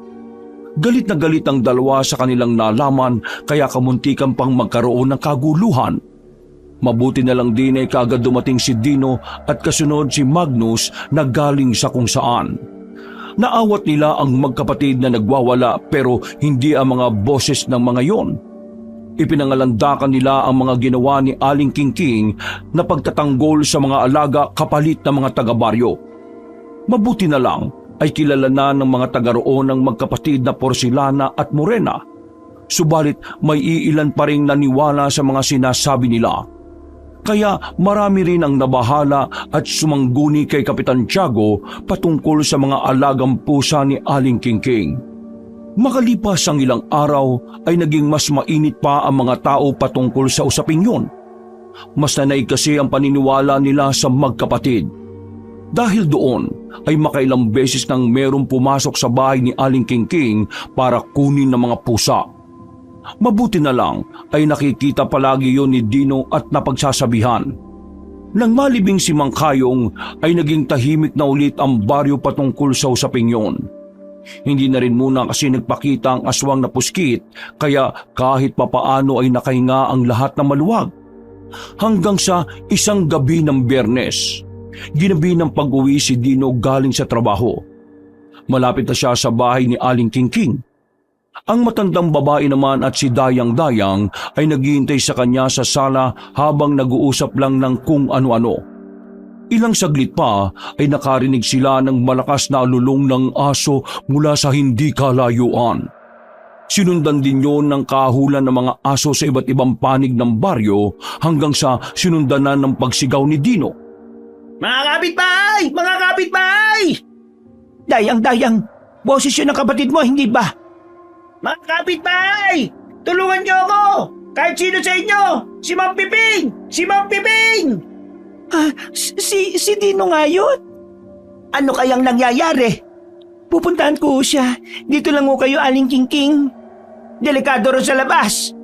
Speaker 1: Galit na galit ang dalawa sa kanilang nalaman kaya kamuntikan pang magkaroon ng kaguluhan. Mabuti na lang din ay kaagad dumating si Dino at kasunod si Magnus na galing sa kung saan. Naawat nila ang magkapatid na nagwawala pero hindi ang mga boses ng mga yon. Ipinangalandakan nila ang mga ginawa ni Aling Kingking na pagtatanggol sa mga alaga kapalit ng mga taga-baryo. Mabuti na lang ay kilala na ng mga taga roon ng magkapatid na Porcelana at Morena. Subalit may iilan pa ring naniwala sa mga sinasabi nila. Kaya marami rin ang nabahala at sumangguni kay Kapitan Tiago patungkol sa mga alagang pusa ni Aling Kingking. Makalipas ang ilang araw ay naging mas mainit pa ang mga tao patungkol sa usaping yun. Mas nanaig kasi ang paniniwala nila sa magkapatid. Dahil doon ay makailang beses nang merong pumasok sa bahay ni Aling Kingking para kunin ng mga pusa. Mabuti na lang ay nakikita palagi yon ni Dino at napagsasabihan. Nang malibing si Mang Kayong ay naging tahimik na ulit ang baryo patungkol sa usaping yon. Hindi na rin muna kasi nagpakita ang aswang na puskit kaya kahit papaano ay nakahinga ang lahat na maluwag. Hanggang sa isang gabi ng Biyernes, ginabi ng pag-uwi si Dino galing sa trabaho. Malapit na siya sa bahay ni Aling Kingking. Ang matandang babae naman at si Dayang-Dayang ay naghihintay sa kanya sa sala habang nag-uusap lang ng kung ano-ano. Ilang saglit pa ay nakarinig sila ng malakas na alulong ng aso mula sa hindi kalayuan. Sinundan din yon ng kahulan ng mga aso sa iba't ibang panig ng baryo hanggang sa sinundanan ng pagsigaw ni Dino.
Speaker 2: Mga kapitbahay! Mga kapitbahay! Dayang-Dayang, boses yun ng kapatid mo, hindi ba? Mga kapitbahay! Tulungan niyo ako! Kahit sino sa inyo! Si Mang Piping! Si Mang Piping! Si Dino nga yun? Ano kayang nangyayari? Pupuntahan ko siya. Dito lang ho kayo, Aling Kingking. Delikado ron sa labas.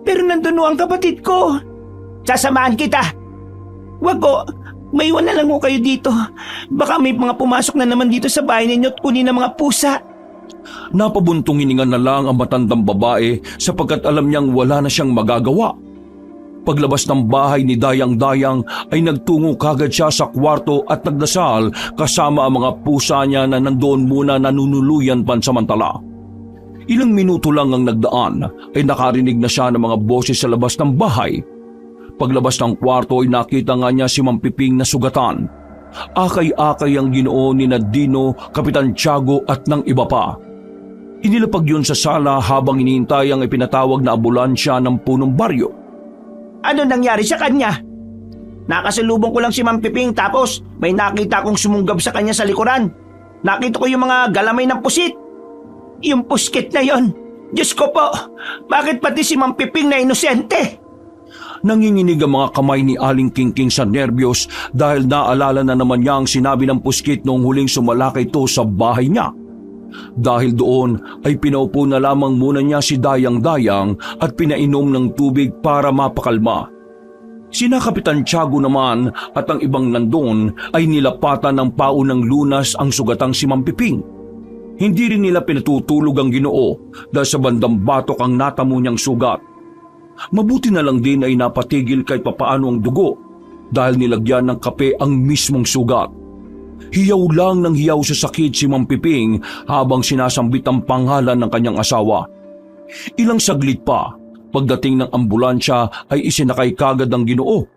Speaker 2: Pero nandun ho ang kapatid ko. Sasamahan kita. Wag ko, maiwan na lang ho kayo dito. Baka may mga pumasok na naman dito sa bahay ninyo at kunin ng mga pusa.
Speaker 1: Napabuntong hininga na lang ang matandang babae sapagkat alam niyang wala na siyang magagawa. Paglabas ng bahay ni Dayang-Dayang ay nagtungo kagad siya sa kwarto at nagdasal kasama ang mga pusa niya na nandoon muna nanunuluyan pansamantala. Ilang minuto lang ang nagdaan ay nakarinig na siya ng mga boses sa labas ng bahay. Paglabas ng kwarto ay nakita nga niya si Mang Piping na sugatan. Akay-akay ang Ginoo ni Dino, Kapitan Tiago at ng iba pa. Inilapag yun sa sala habang iniintay ang ipinatawag na ambulansya ng punong baryo.
Speaker 2: Ano nangyari sa kanya? Nakasalubong ko lang si Mang Piping tapos may nakita kong sumunggab sa kanya sa likuran. Nakita ko yung mga galamay ng pusit. Yung puskit na yon. Diyos ko po, bakit pati si Mang Piping na inosente?
Speaker 1: Nanginginig ang mga kamay ni Aling Kingking sa nerbiyos dahil naalala na naman niya ang sinabi ng puskit noong huling sumalakay ito sa bahay niya. Dahil doon ay pinaupo na lamang muna niya si Dayang-Dayang at pinainom ng tubig para mapakalma. Sina Kapitan Tiago naman at ang ibang nandun ay nilapatan ng paunang lunas ang sugatang si Mang Piping. Hindi rin nila pinatutulog ang Ginoo dahil sa bandang batok ang natamo niyang sugat. Mabuti na lang din ay napatigil kahit papaano ang dugo dahil nilagyan ng kape ang mismong sugat. Hiyaw lang ng hiyaw sa sakit si Mang Piping habang sinasambit ang pangalan ng kanyang asawa. Ilang saglit pa, pagdating ng ambulansya ay isinakay kagad ang Ginoo.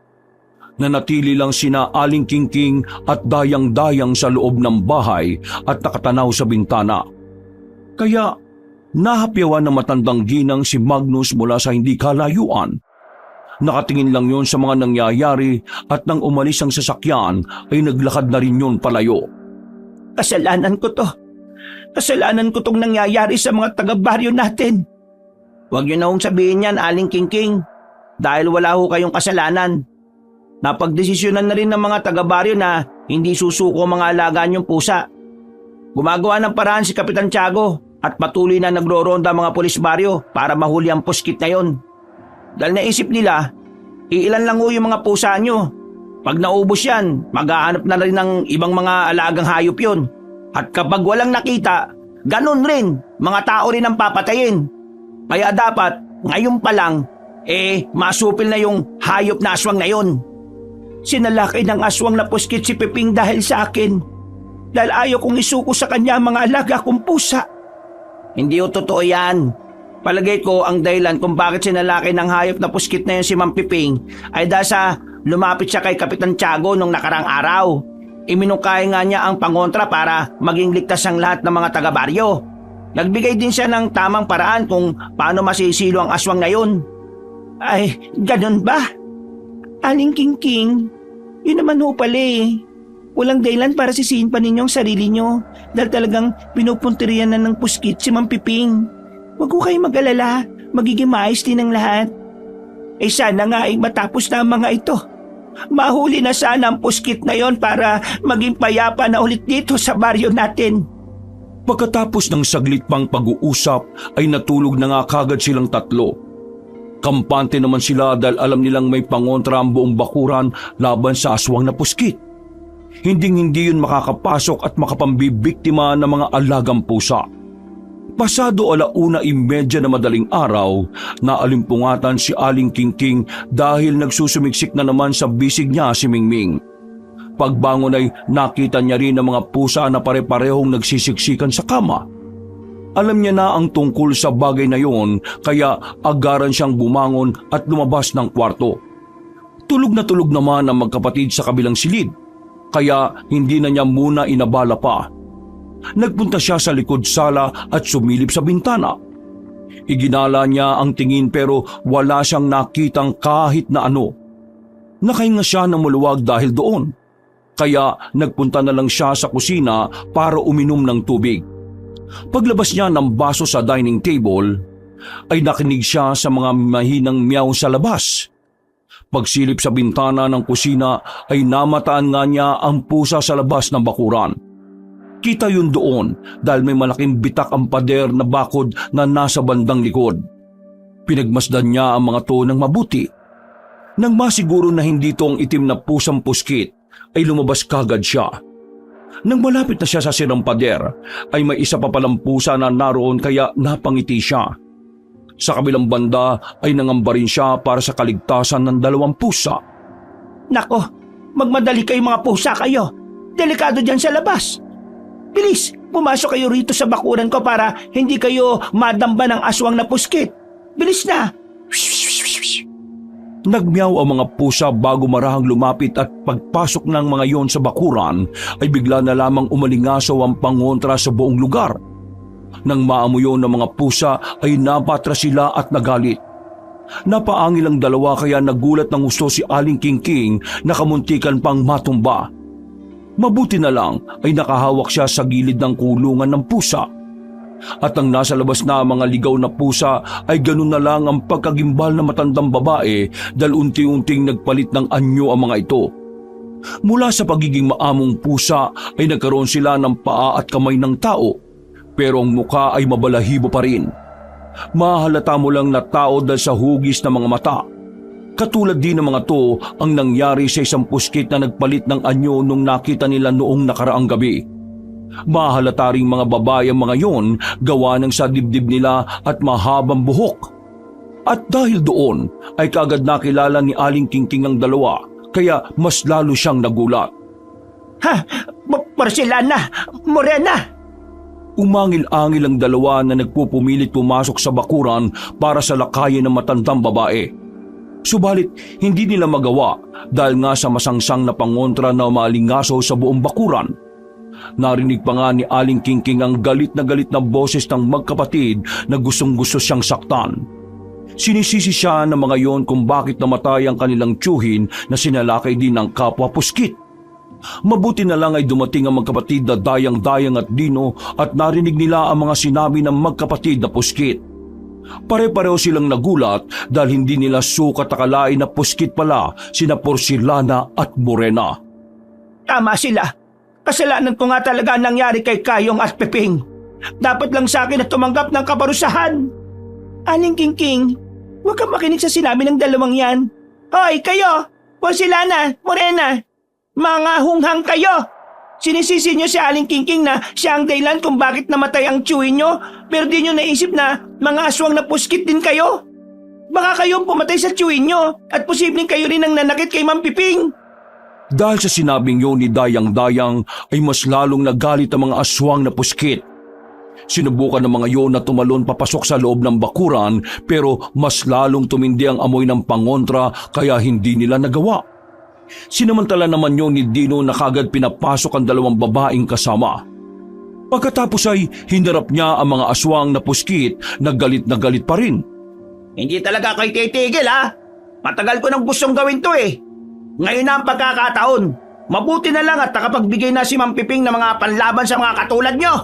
Speaker 1: Nanatili lang sina Aling Kingking at Dayang-Dayang sa loob ng bahay at nakatanaw sa bintana. Kaya nahapyawan ng matandang ginang si Magnus mula sa hindi kalayuan. Nakatingin lang yon sa mga nangyayari at nang umalis ang sasakyan ay naglakad na rin yon palayo.
Speaker 2: Kasalanan ko to. Kasalanan ko tong nangyayari sa mga taga-baryo natin. Huwag niyo na hong sabihin yan, Aling Kingking. Dahil wala ho kayong kasalanan. Napagdesisyonan na rin ng mga taga-baryo na hindi susuko ang mga alaga niyong pusa. Gumagawa ng paraan si Kapitan Tiago at patuloy na nagro-ronda ang mga pulis baryo para mahuli ang puskit na yon. Dahil naisip nila, iilan lang ho yung mga pusa nyo. Pag naubos yan, maghahanap na rin ng ibang mga alagang hayop yun. At kapag walang nakita, ganun rin, mga tao rin ang papatayin. Kaya dapat, ngayon pa lang, masupil na yung hayop na aswang na yun. Sinalakay ng aswang na puskit si Piping dahil sa akin. Dahil ayaw kong isuko sa kanya ang mga alaga kong pusa. Hindi ho totoo yan. Palagay ko ang dahilan kung bakit sinalakay ng hayop na puskit na yun si Mang Piping ay dahil sa lumapit siya kay Kapitan Tiago nung nakarang araw. Iminungkahi nga niya ang pangontra para maging ligtas ang lahat ng mga taga-baryo. Nagbigay din siya ng tamang paraan kung paano masisilo ang aswang na yun. Ay, ganun ba? Aling Kingking, yun naman ho pala eh. Walang dahilan para sisihin pa ninyo ang sarili nyo. dahil talagang pinupunterian na ng puskit si Mang Piping. Huwag ko kayong mag-alala, magiging maayos din ang lahat. Sana nga ay matapos na ang mga ito. Mahuli na sana ang puskit na yon para maging payapa na ulit dito sa baryo natin.
Speaker 1: Pagkatapos ng saglit pang pag-uusap ay natulog na nga kagad silang tatlo. Kampante naman sila dahil alam nilang may pangontra ang buong bakuran laban sa aswang na puskit. Hinding-hindi yun makakapasok at makapambibiktima ng mga alagang pusa. Pasado 1:30 na madaling araw, naalimpungatan si Aling Kingking dahil nagsusumiksik na naman sa bisig niya si Mingming. Pagbangon ay nakita niya rin ang mga pusa na pare-parehong nagsisiksikan sa kama. Alam niya na ang tungkol sa bagay na yon kaya agaran siyang bumangon at lumabas ng kwarto. Tulog na tulog naman ang magkapatid sa kabilang silid kaya hindi na niya muna inabala pa. Nagpunta siya sa likod sala at sumilip sa bintana. Iginala niya ang tingin pero wala siyang nakitang kahit na ano. Nakahinga siya ng maluwag dahil doon. Kaya nagpunta na lang siya sa kusina para uminom ng tubig. Paglabas niya ng baso sa dining table, ay nakinig siya sa mga mahinang meow sa labas. Pagsilip sa bintana ng kusina ay namataan nga niya ang pusa sa labas ng bakuran. Kita yun doon dahil may malaking bitak ang pader na bakod na nasa bandang likod. Pinagmasdan niya ang mga to ng mabuti. Nang masiguro na hindi ito ang itim na pusang puskit, ay lumabas kagad siya. Nang malapit na siya sa sirang pader, ay may isa pa palang pusa na naroon kaya napangiti siya. Sa kabilang banda ay nangamba rin siya para sa kaligtasan ng 2 pusa.
Speaker 2: Nako, magmadali kayo mga pusa kayo. Delikado dyan sa labas. Bilis, pumasok kayo rito sa bakuran ko para hindi kayo madamba ng aswang na puskit. Bilis na!
Speaker 1: Nagmeow ang mga pusa bago marahang lumapit at pagpasok ng mga yon sa bakuran ay bigla na lamang umalingasaw ang pangontra sa buong lugar. Nang maamuyo ng mga pusa ay napatras sila at nagalit. Napaangil ang dalawa kaya nagulat ng gusto si Aling Kingking na kamuntikan pang matumba. Mabuti na lang ay nakahawak siya sa gilid ng kulungan ng pusa. At ang nasa labas na mga ligaw na pusa ay ganun na lang ang pagkagimbal na matandang babae dahil unti-unting nagpalit ng anyo ang mga ito. Mula sa pagiging maamong pusa ay nagkaroon sila ng paa at kamay ng tao, pero ang muka ay mabalahibo pa rin. Mahalata mo lang na tao dahil sa hugis ng mga mata. Katulad din ng mga to ang nangyari sa isang puskit na nagpalit ng anyo nung nakita nila noong nakaraang gabi. Mahalata ring mga babae ang mga yon gawa ng sa dibdib nila at mahabang buhok. At dahil doon ay kaagad nakilala ni Aling Kingking ang dalawa kaya mas lalo siyang nagulat.
Speaker 2: Ha? Porcelana! Morena!
Speaker 1: Umangil-angil ang dalawa na nagpupumilit pumasok sa bakuran para sa lakayin ng matandang babae. Subalit hindi nila magawa dahil nga sa masangsang na pangontra na maalingasaw sa buong bakuran. Narinig pa nga ni Aling Kingking ang galit na boses ng magkapatid na gustong-gusto siyang saktan. Sinisisi siya ng mga yon kung bakit namatay ang kanilang tiyuhin na sinalakay din ng kapwa puskit. Mabuti na lang ay dumating ang magkapatid na Dayang-Dayang at Dino at narinig nila ang mga sinabi ng magkapatid na puskit. Pare-pareho silang nagulat dahil hindi nila sukat akalain na puskit pala sina Porcelana at Morena.
Speaker 2: Tama sila. Kasalanan ko nga talaga ang nangyari kay Kayong at Peping. Dapat lang sa akin na tumanggap ng kaparusahan. Aling Kingking, huwag kang makinig sa sinabi ng dalawang yan. Hoy, kayo! Porcelana, Morena! Mga hunghang kayo! Sinisisi nyo si Aling Kingking na siya ang dahilan kung bakit namatay ang tiyuhin nyo, pero di nyo naisip na mga aswang na puskit din kayo. Baka kayong pumatay sa tiyuhin nyo at posibleng kayo rin ang nanakit kay Mang Piping.
Speaker 1: Dahil sa sinabing yun ni Dayang-Dayang ay mas lalong nagalit ang mga aswang na puskit. Sinubukan ng mga yon na tumalon papasok sa loob ng bakuran pero mas lalong tumindi ang amoy ng pangontra kaya hindi nila nagawa. Sinamantala naman yun ni Dino na kagad pinapasok ang dalawang babaeng kasama. Pagkatapos ay hinarap niya ang mga aswang na puskit na galit pa rin.
Speaker 2: Hindi talaga kayo titigil ha? Matagal ko nang gustong gawin to eh. Ngayon na ang pagkakataon.
Speaker 3: Mabuti na lang at nakapagbigay na si Ma'am Piping ng mga panlaban sa mga katulad nyo.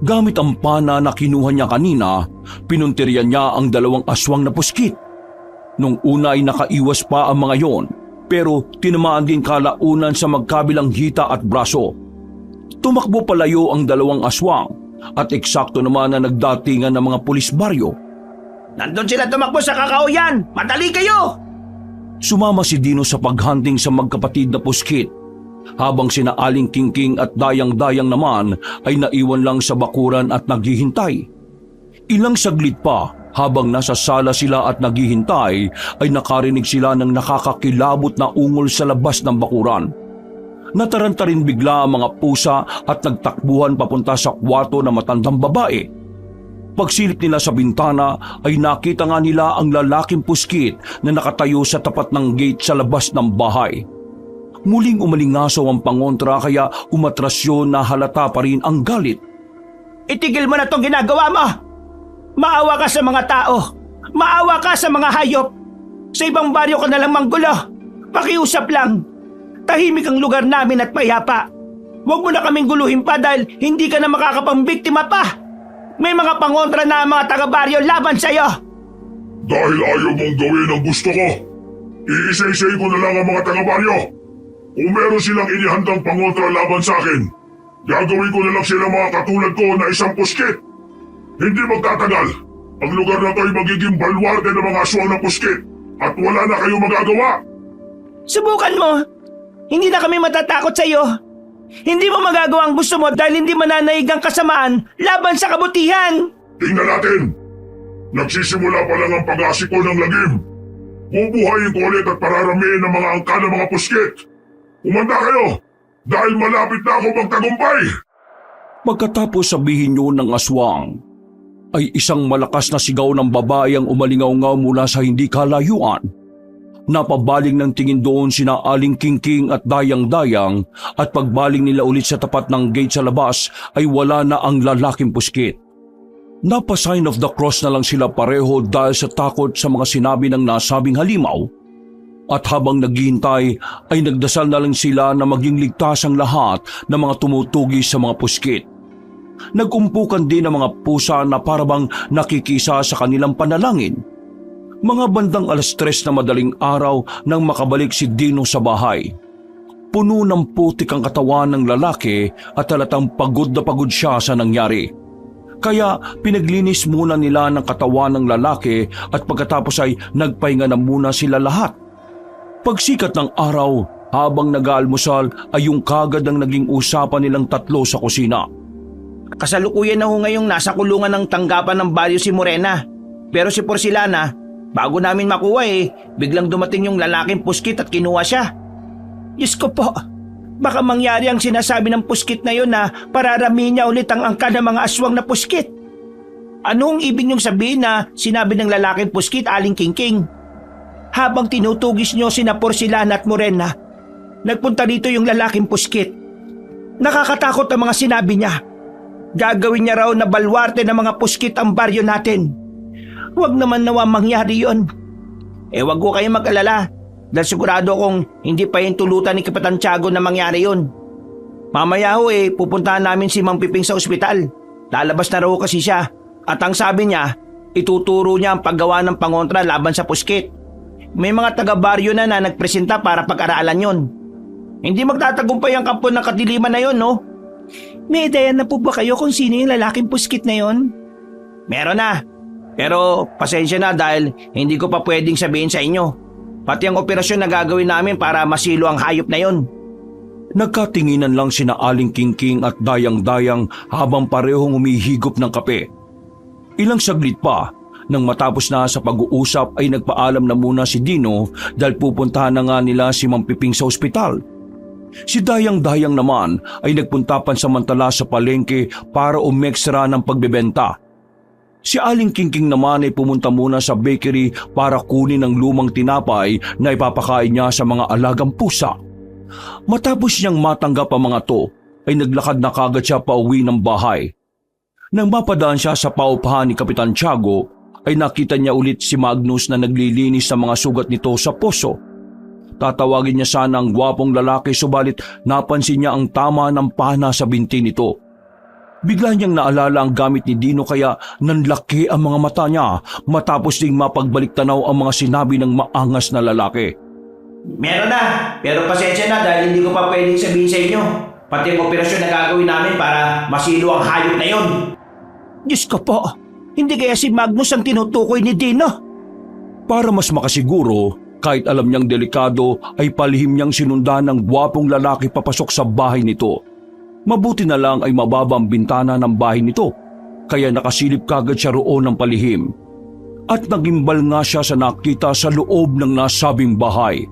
Speaker 1: Gamit ang pana na kinuha niya kanina, pinuntiryan niya ang 2 aswang na puskit. Nung una ay nakaiwas pa ang mga yon, pero tinamaan din kalaunan sa magkabilang hita at braso. Tumakbo palayo ang 2 aswang at eksakto naman na nagdatingan ng mga pulis baryo.
Speaker 3: Nandun sila tumakbo sa kakauyan! Madali kayo!
Speaker 1: Sumama si Dino sa paghunting sa magkapatid na puskit, habang sina Aling Kingking at Dayang-Dayang naman ay naiwan lang sa bakuran at naghihintay. Ilang saglit pa, habang nasa sala sila at naghihintay, ay nakarinig sila ng nakakakilabot na ungol sa labas ng bakuran. Nataranta rin bigla ang mga pusa at nagtakbuhan papunta sa kwarto na matandang babae. Pagsilip nila sa bintana ay nakita nga nila ang lalaking puskit na nakatayo sa tapat ng gate sa labas ng bahay. Muling umalingasaw ang pangontra kaya umatras yun na halata pa rin ang galit.
Speaker 2: Itigil mo na tong ginagawa mo! Maawa ka sa mga tao! Maawa ka sa mga hayop! Sa ibang baryo ka na lang manggulo! Pakiusap lang! Tahimik ang lugar namin at mayapa! Huwag mo na kaming guluhin pa dahil hindi ka na makakapambiktima pa! May mga pangontra na ang mga taga-baryo laban sa'yo!
Speaker 4: Dahil ayaw mong gawin ang gusto ko, iisa-isay ko na lang ang mga taga-baryo. Kung meron silang inihandang pangontra laban sa akin, gagawin ko na lang sila mga katulad ko na isang puskit. Hindi magtatagal, ang lugar na to ay magiging balwarte ng mga aswang na puskit at wala na kayong magagawa.
Speaker 2: Subukan mo! Hindi na kami matatakot sa'yo! Hindi mo magagawa ang gusto mo dahil hindi mananaig ang kasamaan laban sa kabutihan!
Speaker 4: Tingnan natin! Nagsisimula pa lang ang pag-asik ko ng lagim. Bubuhayin ko ulit at pararamihin ng mga angka ng mga puskit. Umanda kayo dahil malapit na ako magtagumpay!
Speaker 1: Pagkatapos sabihin yun ng aswang, ay isang malakas na sigaw ng babae ang umalingaw-ngaw mula sa hindi kalayuan. Napabaling ng tingin doon sina Aling Kingking at Dayang-Dayang at pagbaling nila ulit sa tapat ng gate sa labas ay wala na ang lalaking puskit. Napa-sign of the cross na lang sila pareho dahil sa takot sa mga sinabi ng nasabing halimaw. At habang naghihintay ay nagdasal na lang sila na maging ligtas ang lahat ng mga tumutugi sa mga puskit. Nagumpukan din ang mga pusa na parabang nakikisa sa kanilang panalangin. Mga bandang 3:00 na madaling araw nang makabalik si Dino sa bahay. Puno ng putik ang katawan ng lalaki at halatang pagod na pagod siya sa nangyari. Kaya pinaglinis muna nila ng katawan ng lalaki at pagkatapos ay nagpahinga na muna sila lahat. Pagsikat ng araw, habang nag-aalmusal ay yung kagad ang naging usapan nilang tatlo sa kusina.
Speaker 3: Kasalukuyan na ho ngayong nasa kulungan ng tanggapan ng baryo si Morena. Pero si Porcelana, bago namin makuha biglang dumating yung lalaking puskit at kinuha siya.
Speaker 2: Diyos ko po, baka mangyari ang sinasabi ng puskit na yun na pararamihin niya ulit ang angka ng mga aswang na puskit. Anong ibig niyong sabihin na sinabi ng lalaking puskit, Aling Kingking? Habang tinutugis niyo sina Porcelana at Morena, nagpunta dito yung lalaking puskit. Nakakatakot ang mga sinabi niya. Gagawin niya raw na balwarte ng mga puskit ang baryo natin. Huwag naman nawa mangyari yon.
Speaker 3: Wag ko kayong mag-alala dahil sigurado kong hindi pa yung tulutan ni Kapitan Tiago na mangyari yon. Mamaya ho pupuntahan namin si Mang Piping sa ospital. Lalabas na raw kasi siya at ang sabi niya, ituturo niya ang paggawa ng pangontra laban sa puskit. May mga taga-baryo na nagpresenta para pag-aralan yon. Hindi magtatagumpay ang kampo ng kadiliman na yon, no?
Speaker 2: May ideya na po ba kayo kung sino yung lalaking puskit na yon?
Speaker 3: Meron na. Pero pasensya na dahil hindi ko pa pwedeng sabihin sa inyo. Pati ang operasyon na gagawin namin para masilo ang hayop na yon.
Speaker 1: Nagkatinginan lang sina Aling Kingking at Dayang-Dayang habang parehong humihigop ng kape. Ilang saglit pa, nang matapos na sa pag-uusap ay nagpaalam na muna si Dino dahil pupuntahan na nga nila si Mang Piping sa ospital. Si Dayang-Dayang naman ay nagpunta pansamantala sa palengke para umekstra ng pagbebenta. Si Aling Kingking naman ay pumunta muna sa bakery para kunin ang lumang tinapay na ipapakain niya sa mga alagang pusa. Matapos niyang matanggap ang mga to, ay naglakad na kagad siya pauwi ng bahay. Nang mapadaan siya sa paupahan ni Kapitan Tiago, ay nakita niya ulit si Magnus na naglilinis sa mga sugat nito sa poso. Tatawagin niya sana ang gwapong lalaki subalit napansin niya ang tama ng pana sa binti nito. Bigla niyang naalala ang gamit ni Dino kaya nanlaki ang mga mata niya matapos ding mapagbalik-tanaw ang mga sinabi ng maangas na lalaki.
Speaker 2: Meron na, pero pasensya na dahil hindi ko pa pwedeng sabihin sa inyo. Pati ang operasyon na gagawin namin para masilo ang hayop na yon. Diyos ko po, hindi kaya si Magnus ang tinutukoy ni Dino?
Speaker 1: Para mas makasiguro, kahit alam niyang delikado ay palihim niyang sinundan ng gwapong lalaki papasok sa bahay nito. Mabuti na lang ay mababa ang bintana ng bahay nito, kaya nakasilip kagad siya roon ng palihim. At nagimbal nga siya sa nakita sa loob ng nasabing bahay.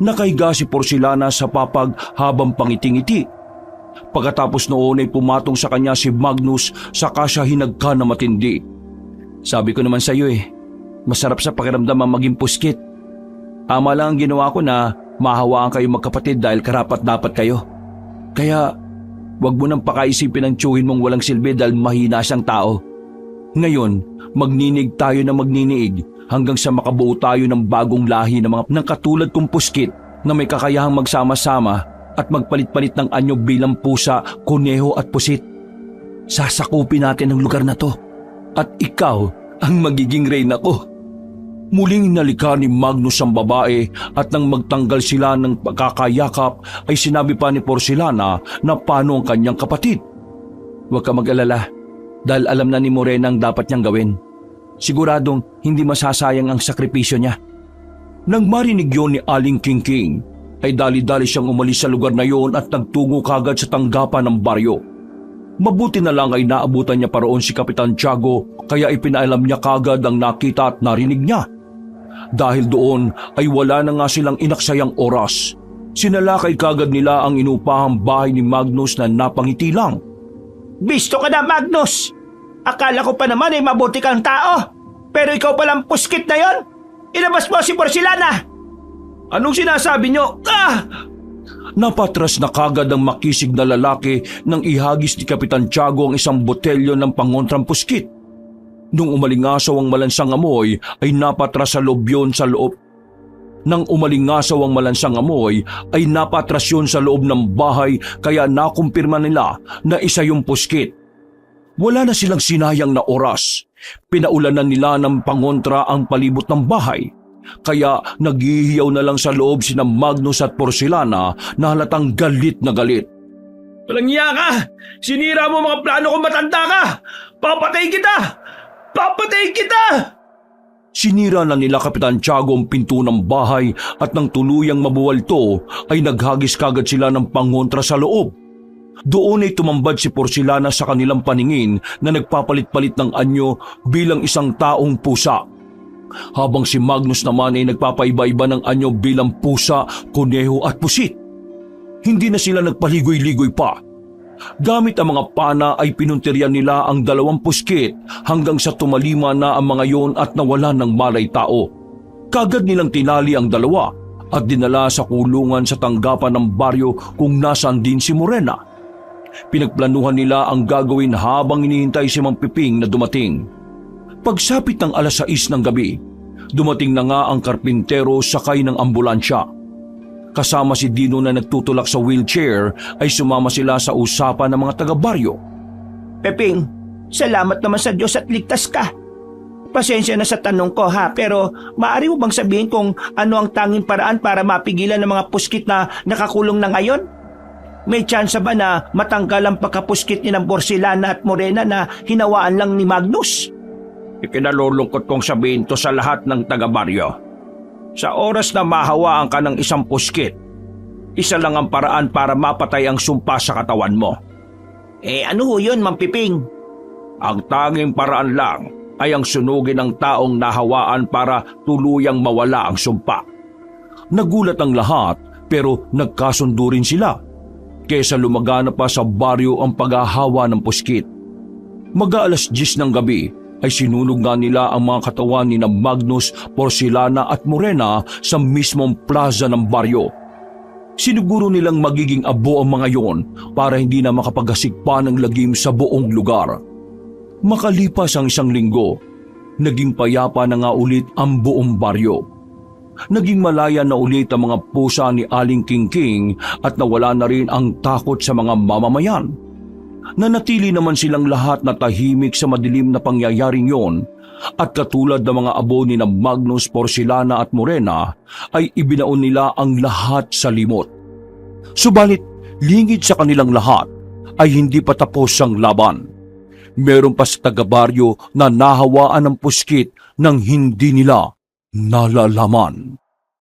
Speaker 1: Nakahiga si Porcelana sa papag habang pangiti-ngiti. Pagkatapos noon ay pumatong sa kanya si Magnus saka siya hinagka na matindi. Sabi ko naman sa iyo masarap sa pakiramdam ang maging puskit. Tama lang ang ginawa ko na mahawaan kayo magkapatid dahil karapat-dapat kayo. Kaya wag mo nang pakaisipin ang tiyuhin mong walang silbi dahil mahina siyang tao. Ngayon, magninig tayo na magninig hanggang sa makabuo tayo ng bagong lahi ng katulad kong puskit na may kakayahang magsama-sama at magpalit-palit ng anyo bilang pusa, kuneho at pusit. Sasakupin natin ang lugar na to at ikaw ang magiging reyna ko. Muling inalika ni Magnus ang babae at nang magtanggal sila ng pagkakayakap ay sinabi pa ni Porcelana na paano ang kanyang kapatid. Huwag ka mag-alala dahil alam na ni Morena ang dapat niyang gawin. Siguradong hindi masasayang ang sakripisyo niya. Nang marinig yon ni Aling Kingking ay dali-dali siyang umalis sa lugar na yon at nagtungo kagad sa tanggapan ng baryo. Mabuti na lang ay naabutan niya paroon si Kapitan Tiago kaya ipinaalam niya kagad ang nakita at narinig niya. Dahil doon ay wala na nga silang inaksayang oras. Sinalakay kagad nila ang inupahang bahay ni Magnus na napangiti lang.
Speaker 2: Bisto ka na, Magnus! Akala ko pa naman ay mabuti kang tao. Pero ikaw palang puskit na yon. Ilabas mo si Porcelana!
Speaker 3: Anong sinasabi niyo?
Speaker 1: Napatras na kagad ang makisig na lalaki nang ihagis ni Kapitan Tiago ang isang botelyo ng pangontrang puskit. Nung umalingasaw ang malansang amoy ay napatras sa loob yun sa loob. Nang umalingasaw ang malansang amoy ay napatras yun sa loob ng bahay kaya nakumpirma nila na isa yung puskit. Wala na silang sinayang na oras. Pinaulanan nila ng pangontra ang palibot ng bahay. Kaya naghihiyaw na lang sa loob sina Magnus at Porcelana na halatang galit na galit.
Speaker 3: Walang iya ka! Sinira mo mga plano kung matanda ka! Papatayin kita! Papatayin kita!
Speaker 1: Sinira na nila Kapitan Tiago ang pinto ng bahay at nang tuluyang mabuwalto ay naghagis kagad sila ng pangontra sa loob. Doon ay tumambad si Porcelana sa kanilang paningin na nagpapalit-palit ng anyo bilang isang taong pusa. Habang si Magnus naman ay nagpapaiba-iba ng anyo bilang pusa, kuneho at pusit. Hindi na sila nagpaligoy-ligoy pa. Gamit ang mga pana ay pinuntiryan nila ang dalawang puskit hanggang sa tumalima na ang mga yon at nawala ng malay tao. Kagad nilang tinali ang dalawa at dinala sa kulungan sa tanggapan ng baryo kung nasaan din si Morena. Pinagplanuhan nila ang gagawin habang hinihintay si Mang Piping na dumating. Pagsapit ng 6:00 ng gabi, dumating na nga ang karpintero sakay ng ambulansya. Kasama si Dino na nagtutulak sa wheelchair ay sumama sila sa usapan ng mga taga-baryo.
Speaker 2: Peping, salamat naman sa Diyos at ligtas ka. Pasensya na sa tanong ko pero maaari mo bang sabihin kung ano ang tanging paraan para mapigilan ng mga puskit na nakakulong na ngayon? May tsansa ba na matanggal ang pagkapuskit ni ng Porcelana at Morena na hinawaan lang ni Magnus?
Speaker 3: Ikinalulungkot kong sabihin to sa lahat ng taga-baryo. Sa oras na mahawaan ka ng isang puskit, isa lang ang paraan para mapatay ang sumpa sa katawan mo.
Speaker 2: Ano ho yun, Mang Piping?
Speaker 3: Ang tanging paraan lang ay ang sunugin ng taong nahawaan para tuluyang mawala ang sumpa.
Speaker 1: Nagulat ang lahat pero nagkasundo rin sila. Kesa lumagana pa sa baryo ang paghahawa ng puskit. Mag-aalas 10 ng gabi ay sinunog nga nila ang mga katawan ni Magnus, Porcelana at Morena sa mismong plaza ng baryo. Siniguro nilang magiging abo ang mga yon para hindi na makapaggasik pa ng lagim sa buong lugar. Makalipas ang 1 linggo, naging payapa na nga ulit ang buong baryo. Naging malaya na ulit ang mga pusa ni Aling Kingking at nawala na rin ang takot sa mga mamamayan. Nanatili naman silang lahat na tahimik sa madilim na pangyayaring yon at katulad ng mga abo ni na Magnus, Porcelana at Morena ay ibinaon nila ang lahat sa limot. Subalit lingid sa kanilang lahat ay hindi pa tapos ang laban. Meron pa sa taga-baryo na nahawaan ng puskit ng hindi nila nalalaman.